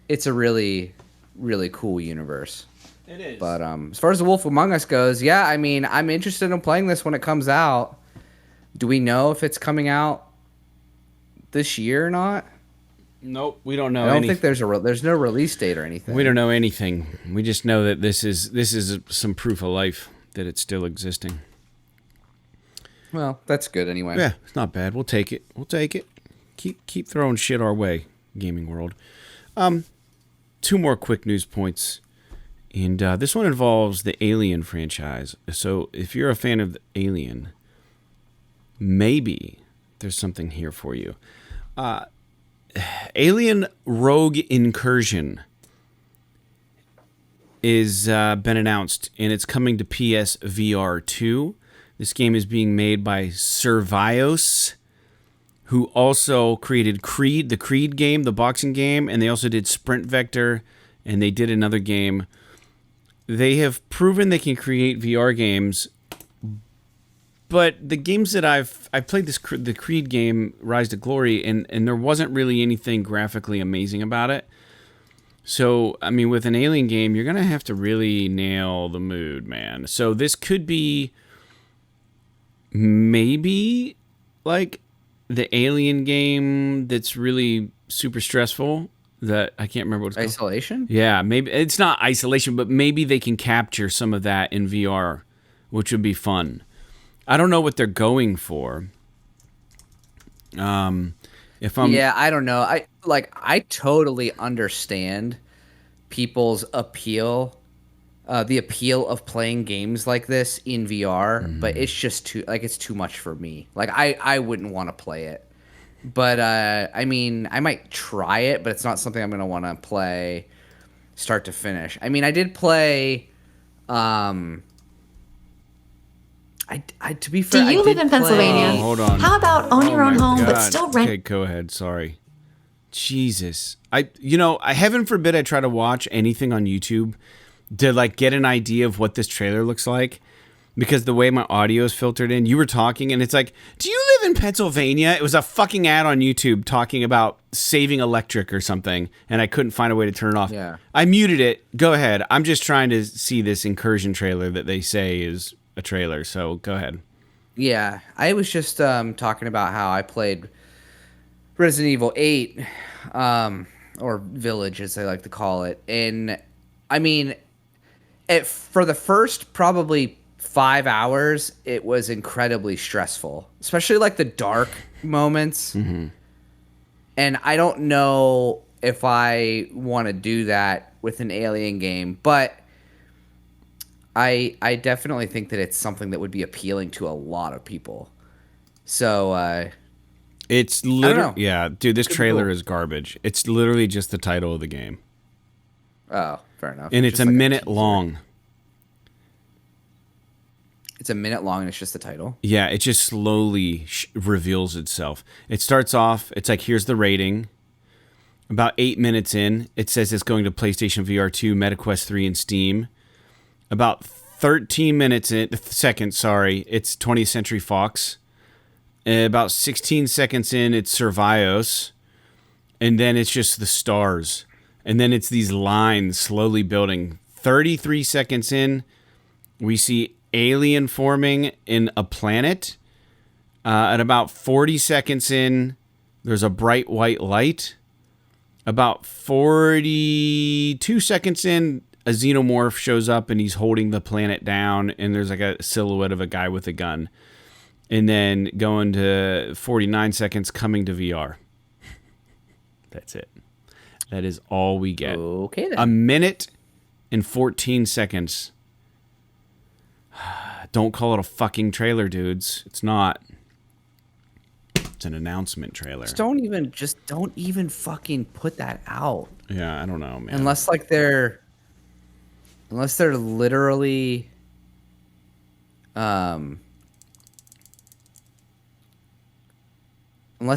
really, really cool universe. It is. But as far as The Wolf Among Us goes, yeah, I mean, I'm interested in playing this when it comes out. Do we know if it's coming out this year or not? Nope, we don't know. I don't think there's no release date or anything. We don't know anything. We just know that this is some proof of life that it's still existing. Well, that's good anyway. Yeah, it's not bad. We'll take it. Keep throwing shit our way, gaming world. 2 more quick news points, and this one involves the Alien franchise. So if you're a fan of Alien, maybe there's something here for you. Alien Rogue Incursion is been announced, and it's coming to PS VR 2. This game is being made by Survios, who also created Creed, the Creed game, the boxing game, and they also did Sprint Vector, and they did another game. They have proven they can create VR games. But the games that I've played, the Creed game, Rise to Glory, and there wasn't really anything graphically amazing about it. So, I mean, with an Alien game, you're going to have to really nail the mood, man. So this could be maybe like the Alien game that's really super stressful. That I can't remember what it's called. Isolation? Yeah, maybe it's not Isolation, but maybe they can capture some of that in VR, which would be fun. I don't know what they're going for. I don't know. I totally understand people's appeal, the appeal of playing games like this in VR, but it's just it's too much for me. Like I wouldn't want to play it. But I mean, I might try it, but it's not something I'm going to want to play start to finish. I mean, I did play to be fair, do you live in Pennsylvania? Hold on. How about own your own home, but still rent? Okay, go ahead. Sorry. Jesus. Heaven forbid I try to watch anything on YouTube to like get an idea of what this trailer looks like. Because the way my audio is filtered in, you were talking and it's like, do you live in Pennsylvania? It was a fucking ad on YouTube talking about saving electric or something, and I couldn't find a way to turn it off. Yeah. I muted it. Go ahead. I'm just trying to see this Incursion trailer that they say is a trailer, so go ahead. Yeah, I was just talking about how I played Resident Evil 8, or Village as they like to call it. And, I mean, for the first probably 5 hours, it was incredibly stressful, especially like the dark moments. Mm-hmm. And I don't know if I want to do that with an Alien game, but I definitely think that it's something that would be appealing to a lot of people. So it's literally, yeah, dude, this trailer is garbage. It's literally just the title of the game. Oh, fair enough. And it's just a like minute long. It's a minute long and it's just the title. Yeah, it just slowly reveals itself. It starts off, it's like, here's the rating. About 8 minutes in, it says it's going to PlayStation VR 2, MetaQuest 3, and Steam. About 13 minutes in, seconds, sorry, it's 20th Century Fox. About 16 seconds in, it's Survios. And then it's just the stars. And then it's these lines slowly building. 33 seconds in, we see alien forming in a planet. At about 40 seconds in, there's a bright white light. About 42 seconds in, a xenomorph shows up and he's holding the planet down, and there's like a silhouette of a guy with a gun. And then going to 49 seconds, coming to VR. That's it. That is all we get. Okay, then. A minute and 14 seconds. Don't call it a fucking trailer, dudes. It's not. It's an announcement trailer. Just don't even fucking put that out. Yeah, I don't know, man. Unless they're literally unless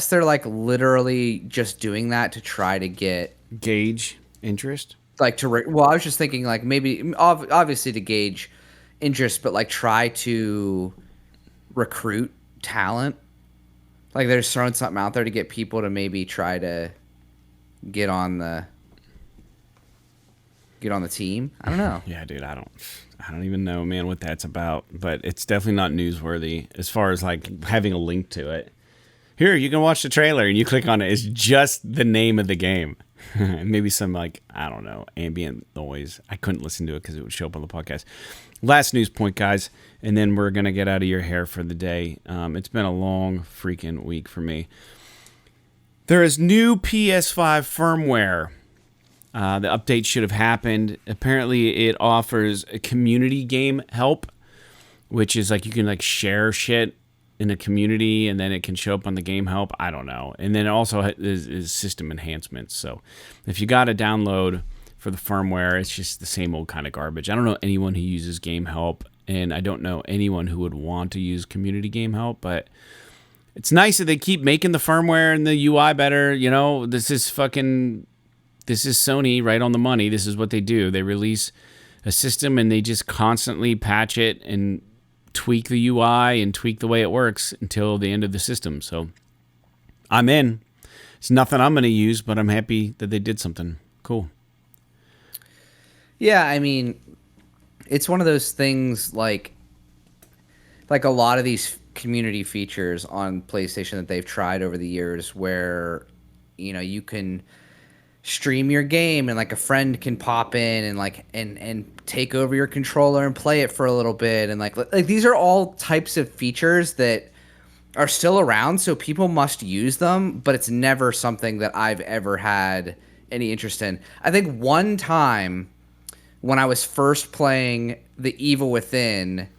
they're like literally just doing that to try to get gauge interest. Like I was just thinking like maybe obviously to gauge interest, but like try to recruit talent. Like they're just throwing something out there to get people to maybe try to get on the team. I don't know. Yeah, dude, I don't even know, man, what that's about, but it's definitely not newsworthy as far as like having a link to it. Here, you can watch the trailer, and you click on it. It's just the name of the game. Maybe some, like, I don't know, ambient noise. I couldn't listen to it because it would show up on the podcast. Last news point, guys, and then we're going to get out of your hair for the day. It's been a long freaking week for me. There is new PS5 firmware. The update should have happened. Apparently, it offers a community game help, which is like you can like share shit in a community, and then it can show up on the game help. I don't know. And then it also is system enhancements. So if you got a download for the firmware, it's just the same old kind of garbage. I don't know anyone who uses game help, and I don't know anyone who would want to use community game help, but it's nice that they keep making the firmware and the UI better. You know, this is Sony right on the money. This is what they do. They release a system and they just constantly patch it and tweak the UI and tweak the way it works until the end of the system. So I'm in. It's nothing I'm going to use, but I'm happy that they did something cool. Yeah, I mean, it's one of those things like a lot of these community features on PlayStation that they've tried over the years where, you know, you can stream your game and like a friend can pop in and like and take over your controller and play it for a little bit, and like these are all types of features that are still around, so people must use them, but it's never something that I've ever had any interest in. I think one time when I was first playing The Evil Within,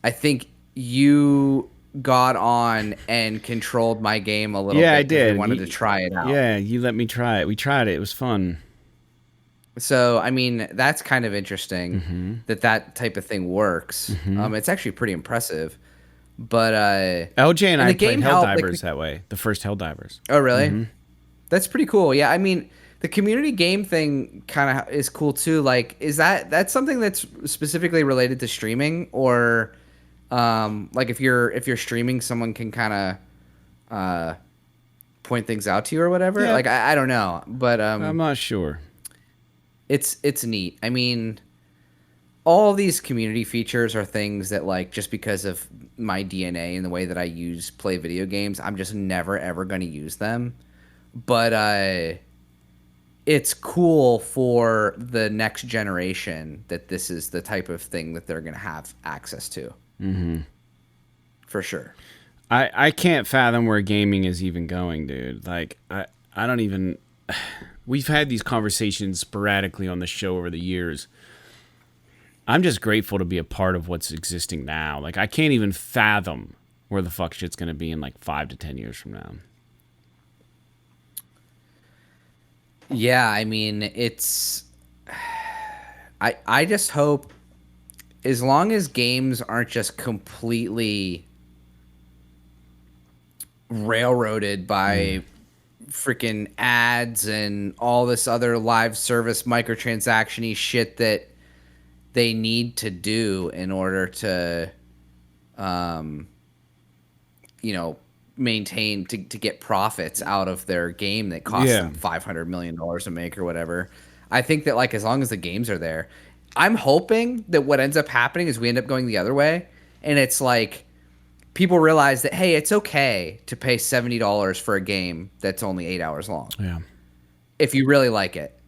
I think you got on and controlled my game a little bit. I did. I wanted to try it out. Yeah, you let me try it. We tried it. It was fun. So, I mean, that's kind of interesting that type of thing works. It's actually pretty impressive. But LJ and I played game Helldivers that way. The first Helldivers. Oh, really? That's pretty cool. Yeah, I mean, the community game thing kind of is cool too. Like, is that's something that's specifically related to streaming, or like if you're streaming, someone can kind of point things out to you or whatever? Yeah, Like, I don't know, but I'm not sure. it's neat. I mean, all these community features are things that, like, just because of my DNA and the way that I play video games, I'm just never ever going to use them. But it's cool for the next generation that this is the type of thing that they're going to have access to. Mm-hmm. For sure. I can't fathom where gaming is even going, dude. Like, I don't even... We've had these conversations sporadically on the show over the years. I'm just grateful to be a part of what's existing now. Like, I can't even fathom where the fuck shit's going to be in, like, 5 to 10 years from now. Yeah, I mean, it's... I just hope, as long as games aren't just completely railroaded by freaking ads and all this other live service microtransaction-y shit that they need to do in order to maintain to get profits out of their game that costs them $500 million to make or whatever. I think that, like, as long as the games are there, I'm hoping that what ends up happening is we end up going the other way, and it's like people realize that, hey, it's okay to pay $70 for a game that's only 8 hours long. Yeah. If you really like it.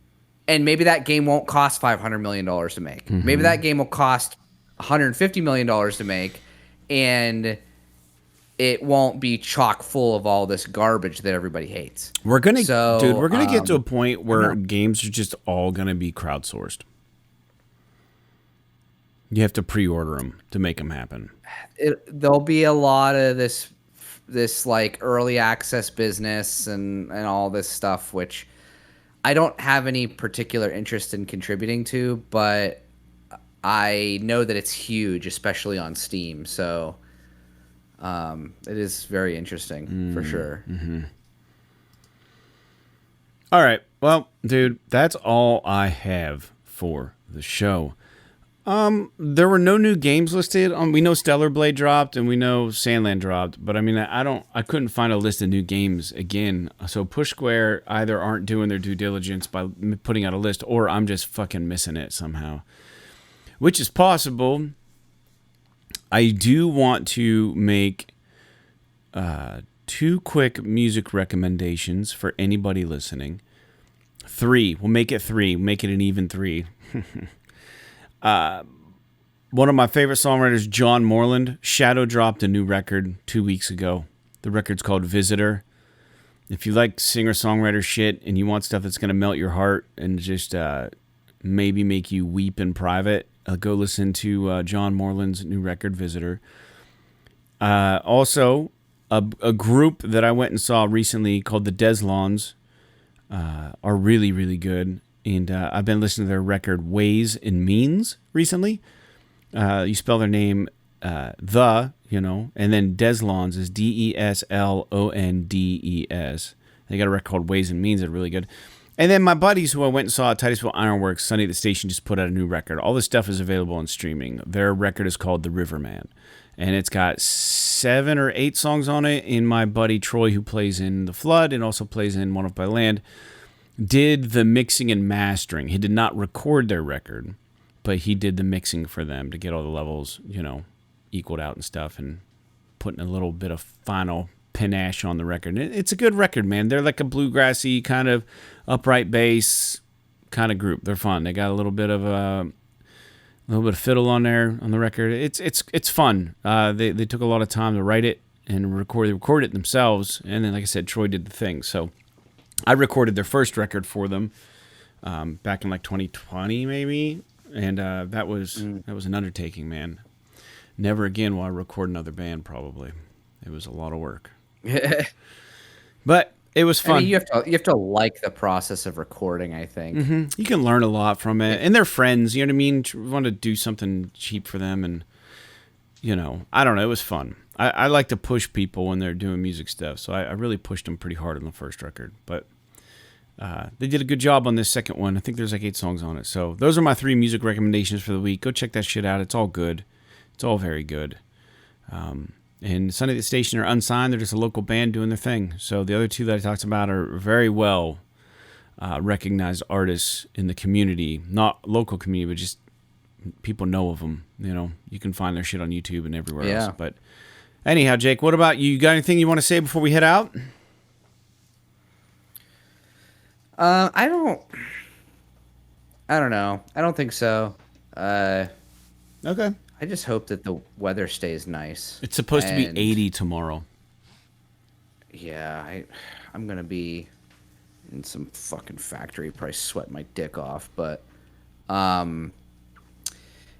And maybe that game won't cost $500 million to make. Mm-hmm. Maybe that game will cost $150 million to make, and it won't be chock full of all this garbage that everybody hates. We're gonna get to a point where games are just all gonna be crowdsourced. You have to pre-order them to make them happen. There'll be a lot of this like early access business and all this stuff, which I don't have any particular interest in contributing to, but I know that it's huge, especially on Steam. So it is very interesting for sure. Mm-hmm. All right. Well, dude, that's all I have for the show. There were no new games listed. We know Stellar Blade dropped and we know Sandland dropped, but I mean, I couldn't find a list of new games again. So PushSquare either aren't doing their due diligence by putting out a list, or I'm just fucking missing it somehow, which is possible. I do want to make 2 quick music recommendations for anybody listening. 3. We'll make it 3. Make it an even 3. One of my favorite songwriters, John Moreland, Shadow dropped a new record 2 weeks ago. The record's called Visitor. If you like singer-songwriter shit and you want stuff that's going to melt your heart and just maybe make you weep in private, go listen to John Moreland's new record, Visitor. Also, a group that I went and saw recently called the Deslons are really, really good. And I've been listening to their record Ways and Means recently. You spell their name and then Deslons is Deslondes. They got a record called Ways and Means that are really good. And then my buddies who I went and saw at Titusville Ironworks, Sunny at the Station, just put out a new record. All this stuff is available on streaming. Their record is called The Riverman. And it's got 7 or 8 songs on it. And my buddy Troy, who plays in The Flood and also plays in One Up by Land, did the mixing and mastering. He did not record their record, but he did the mixing for them to get all the levels, equaled out and stuff, and putting a little bit of final panache on the record. It's a good record, man. They're like a bluegrassy kind of upright bass kind of group. They're fun. They got a little bit of fiddle on there on the record. It's fun. They took a lot of time to write it and record it themselves, and then, like I said, Troy did the thing. So I recorded their first record for them back in like 2020 maybe, and that was an undertaking, man. Never again will I record another band, probably. It was a lot of work. But it was fun. I mean, you have to like the process of recording, I think. Mm-hmm. You can learn a lot from it. And they're friends, you know what I mean? Want to do something cheap for them, and I don't know, it was fun. I like to push people when they're doing music stuff, so I really pushed them pretty hard on the first record. But They did a good job on this second one. I think there's like 8 songs on it. So those are my 3 music recommendations for the week. Go check that shit out. It's all good. It's all very good. And Sunday at the Station are unsigned. They're just a local band doing their thing. So the other 2 that I talked about are very well recognized artists in the community. Not local community, but just people know of them. You know, you can find their shit on YouTube and everywhere else. But anyhow, Jake, what about you? You got anything you want to say before we head out? I don't know. I don't think so. Okay. I just hope that the weather stays nice. It's supposed to be 80 tomorrow. Yeah, I'm gonna be in some fucking factory, probably sweat my dick off. But,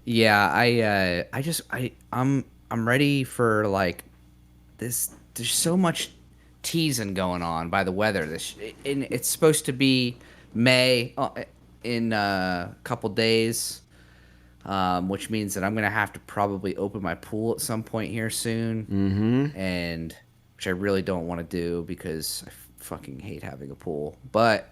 yeah, I'm ready for like this. There's so much teasing going on by the weather. And it's supposed to be May in a couple days, which means that I'm gonna have to probably open my pool at some point here soon, and which I really don't want to do because I fucking hate having a pool. But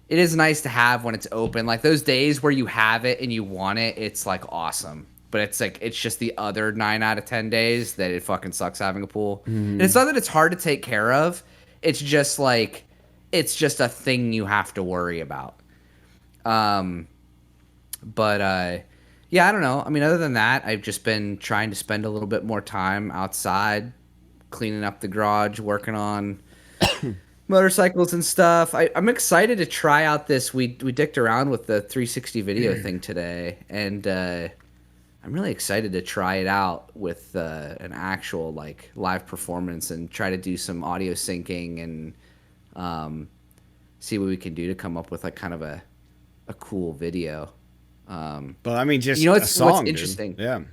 it is nice to have when it's open. Like those days where you have it and you want it, it's like awesome. But it's like it's just the other 9 out of 10 days that it fucking sucks having a pool. And it's not that it's hard to take care of. It's just like it's just a thing you have to worry about. Yeah, I don't know. I mean, other than that, I've just been trying to spend a little bit more time outside, cleaning up the garage, working on motorcycles and stuff. I'm excited to try out this. We dicked around with the 360 video thing today, and I'm really excited to try it out with an actual like live performance and try to do some audio syncing and see what we can do to come up with like kind of a cool video. But I mean, just what's interesting? Dude.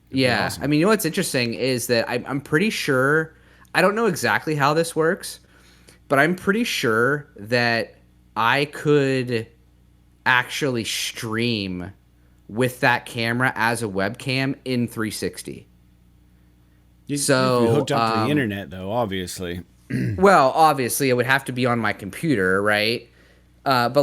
Yeah. Awesome. I mean, what's interesting is that I'm pretty sure. I don't know exactly how this works, but I'm pretty sure that I could actually stream with that camera as a webcam in 360. So you hooked up to the internet, though, obviously. Well, obviously, it would have to be on my computer, right? But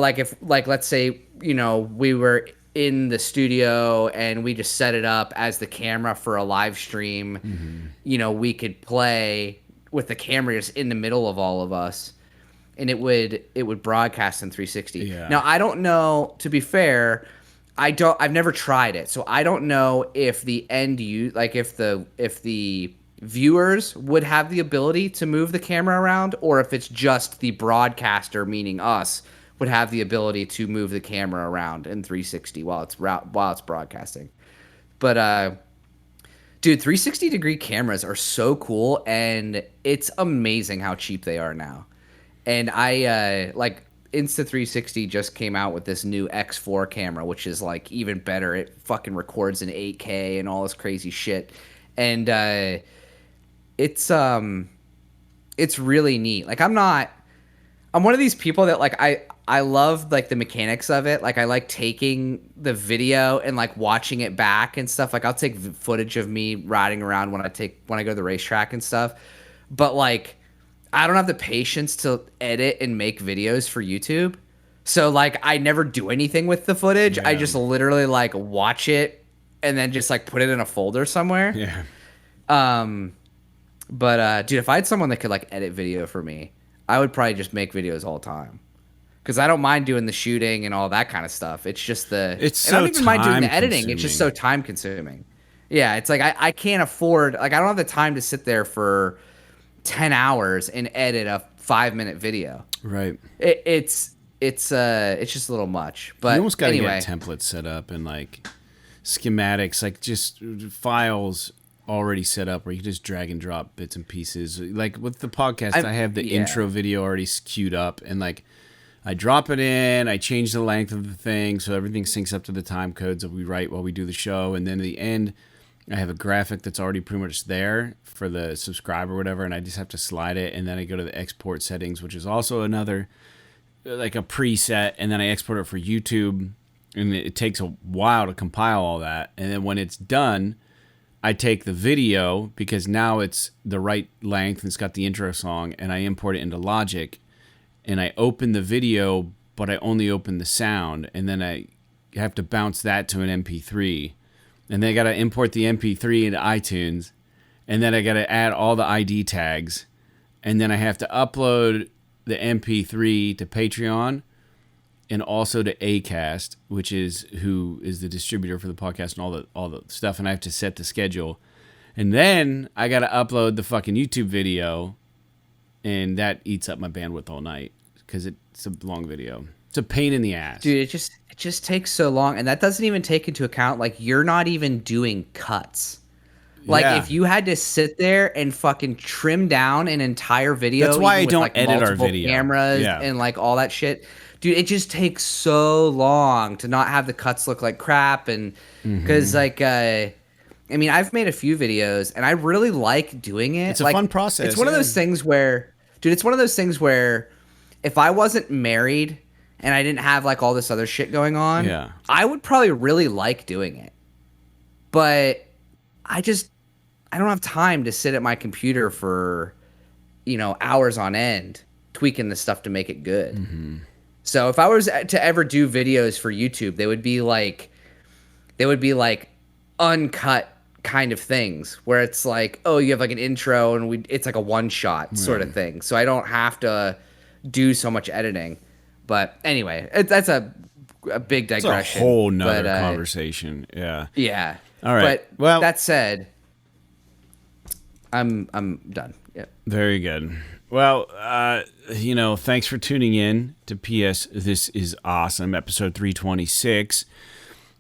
let's say we were in the studio and we just set it up as the camera for a live stream. We could play with the camera just in the middle of all of us, and it would broadcast in 360. Yeah. Now, I don't know. To be fair, I've never tried it, so I don't know if the if the viewers would have the ability to move the camera around, or if it's just the broadcaster, meaning us, would have the ability to move the camera around in 360 while it's broadcasting. But dude, 360 degree cameras are so cool, and it's amazing how cheap they are now. And I Insta360 just came out with this new X4 camera, which is like even better. It fucking records in 8K and all this crazy shit. And it's really neat. Like I'm one of these people that like I love like the mechanics of it. Like I like taking the video and like watching it back and stuff. Like I'll take footage of me riding around when I go to the racetrack and stuff. But like I don't have the patience to edit and make videos for YouTube. So like I never do anything with the footage. Yeah. I just literally like watch it and then just like put it in a folder somewhere. Yeah. But dude, if I had someone that could like edit video for me, I would probably just make videos all the time. Because I don't mind doing the shooting and all that kind of stuff. It's just I don't even mind doing the editing. It's just so time consuming. Yeah, it's like I can't afford, like I don't have the time to sit there for 10 hours and edit a 5-minute video. Right. It's just a little much. But you almost got to anyway. get templates set up and like schematics, like just files already set up where you can just drag and drop bits and pieces. Like with the podcast, I have the intro video already queued up, and like I drop it in, I change the length of the thing so everything syncs up to the time codes that we write while we do the show, and then at the end I have a graphic that's already pretty much there for the subscribe or whatever, and I just have to slide it, and then I go to the export settings, which is also another like a preset, and then I export it for YouTube, and it takes a while to compile all that, and then when it's done, I take the video, because now it's the right length and it's got the intro song, and I import it into Logic, and I open the video, but I only open the sound, and then I have to bounce that to an MP3, and then I got to import the MP3 into iTunes, and then I got to add all the ID tags, and then I have to upload the MP3 to Patreon and also to Acast, which is who is the distributor for the podcast and all the stuff, and I have to set the schedule. And then I got to upload the fucking YouTube video, and that eats up my bandwidth all night because it's a long video. It's a pain in the ass. Dude, it just takes so long, and that doesn't even take into account, like, you're not even doing cuts. Like, if you had to sit there and fucking trim down an entire video, that's why I don't like edit our video. Cameras and like all that shit, dude. It just takes so long to not have the cuts look like crap, and because like, I mean, I've made a few videos, and I really like doing it. It's a like, fun process. It's one of those things where, dude, it's one of those things where, if I wasn't married and I didn't have like all this other shit going on, I would probably really like doing it, but I don't have time to sit at my computer for, hours on end tweaking the stuff to make it good. So if I was to ever do videos for YouTube, they would be like uncut kind of things where it's like, oh, you have like an intro and it's like a one shot sort of thing. So I don't have to do so much editing. But anyway, that's a big digression. It's a whole nother conversation. Yeah. Yeah. All right. But well, that said, I'm done. Yeah. Very good. Well, thanks for tuning in to PS This Is Awesome, episode 326.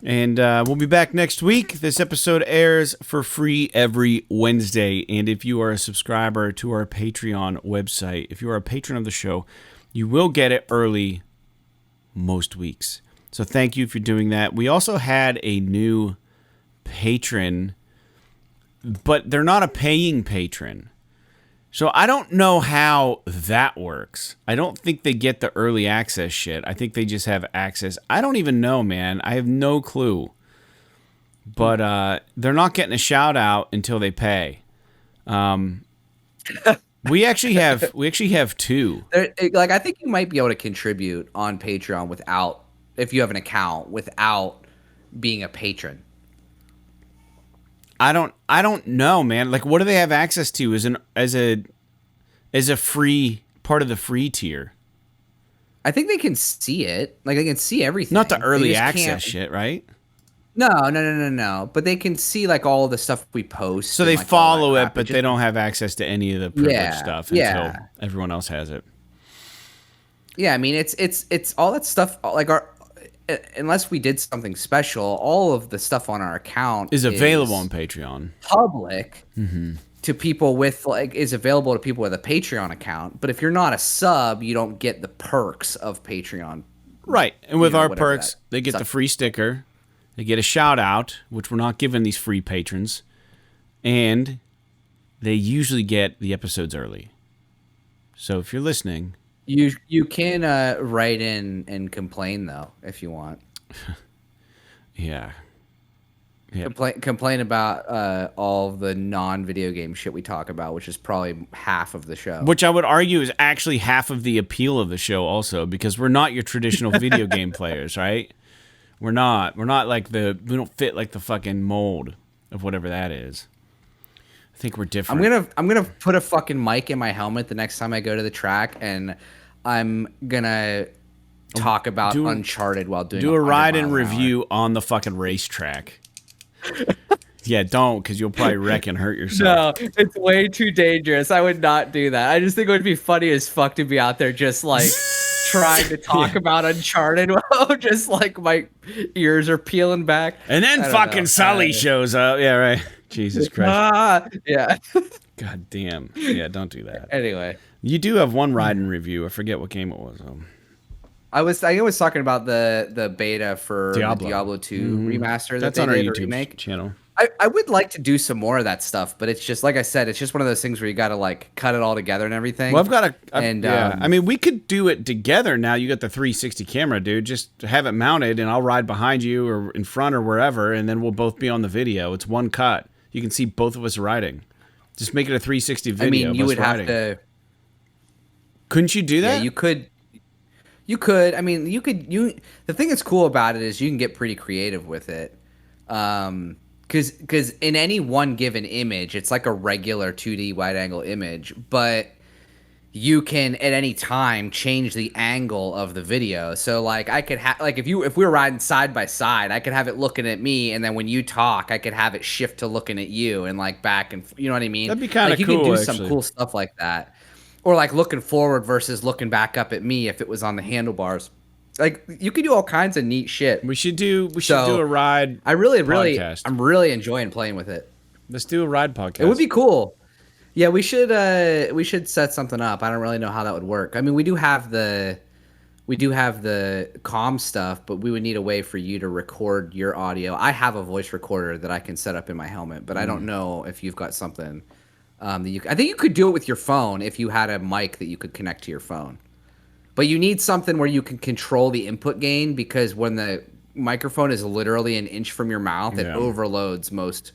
And we'll be back next week. This episode airs for free every Wednesday. And if you are a subscriber to our Patreon website, if you are a patron of the show, you will get it early most weeks. So thank you for doing that. We also had a new patron, but they're not a paying patron. So I don't know how that works. I don't think they get the early access shit. I think they just have access. I don't even know, man. I have no clue. But they're not getting a shout out until they pay. We actually have two. Like, I think you might be able to contribute on Patreon if you have an account, without being a patron. I don't know, man. Like, what do they have access to as a free part of the free tier? I think they can see it. Like, they can see everything. Not the early access shit, right? No. But they can see like all the stuff we post. So they follow it, but they don't have access to any of the privileged stuff until everyone else has it. Yeah, I mean, it's all that stuff. Like, unless we did something special, all of the stuff on our account is available on Patreon. Public to people is available to people with a Patreon account. But if you're not a sub, you don't get the perks of Patreon. Right. And with our perks, they get the free sticker, they get a shout out, which we're not giving these free patrons, and they usually get the episodes early. So if you're listening, You can write in and complain, though, if you want. Yeah. Complain about all the non-video game shit we talk about, which is probably half of the show. Which I would argue is actually half of the appeal of the show also, because we're not your traditional video game players, right? We're not like we don't fit like the fucking mold of whatever that is. I think we're different. I'm gonna put a fucking mic in my helmet the next time I go to the track, and I'm gonna talk about Uncharted while doing a ride and review on the fucking racetrack. Yeah, don't, because you'll probably wreck and hurt yourself. No, it's way too dangerous. I would not do that. I just think it would be funny as fuck to be out there just like trying to talk about Uncharted while just like my ears are peeling back. And then fucking Sully shows up. Yeah, right. Jesus Christ. Yeah. God damn. Yeah, don't do that. Anyway. You do have one ride and review. I forget what game it was. I was talking about the beta for the Diablo 2 remaster that's that on our did, YouTube remake channel. I would like to do some more of that stuff, but it's just like I said, it's just one of those things where you got to like cut it all together and everything. Well, I mean, we could do it together now. You got the 360 camera, dude. Just have it mounted, and I'll ride behind you or in front or wherever, and then we'll both be on the video. It's one cut. You can see both of us riding. Just make it a 360 video. I mean, you would riding. have to. Couldn't you do that? Yeah, you could. You could. I mean, you could. The thing that's cool about it is you can get pretty creative with it. Because in any one given image, it's like a regular 2D wide angle image, but you can at any time change the angle of the video. So like I could have like if we were riding side by side, I could have it looking at me, and then when you talk, I could have it shift to looking at you and like back and you know what I mean? That'd be kind of like, cool. You can do actually. some cool stuff like that, or like looking forward versus looking back up at me if it was on the handlebars. Like you could do all kinds of neat shit. We should do a ride. I'm really enjoying playing with it. Let's do a ride podcast. It would be cool. Yeah, we should set something up. I don't really know how that would work. I mean, we do have the comm stuff, but we would need a way for you to record your audio. I have a voice recorder that I can set up in my helmet, but I don't know if you've got something that you. I think you could do it with your phone if you had a mic that you could connect to your phone. But you need something where you can control the input gain, because when the microphone is literally an inch from your mouth, it overloads most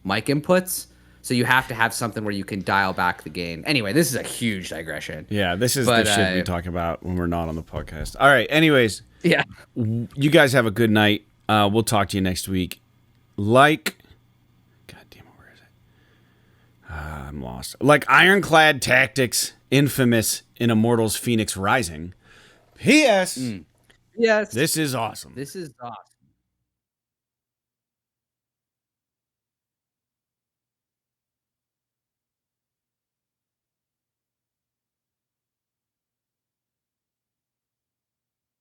mic inputs. So you have to have something where you can dial back the gain. Anyway, this is a huge digression. Yeah, this is the shit we talk about when we're not on the podcast. All right, anyways. Yeah. You guys have a good night. We'll talk to you next week. God damn it, where is it? I'm lost. Like Ironclad Tactics, Infamous in Immortals Fenyx Rising. P.S. Yes. This is awesome. This is awesome.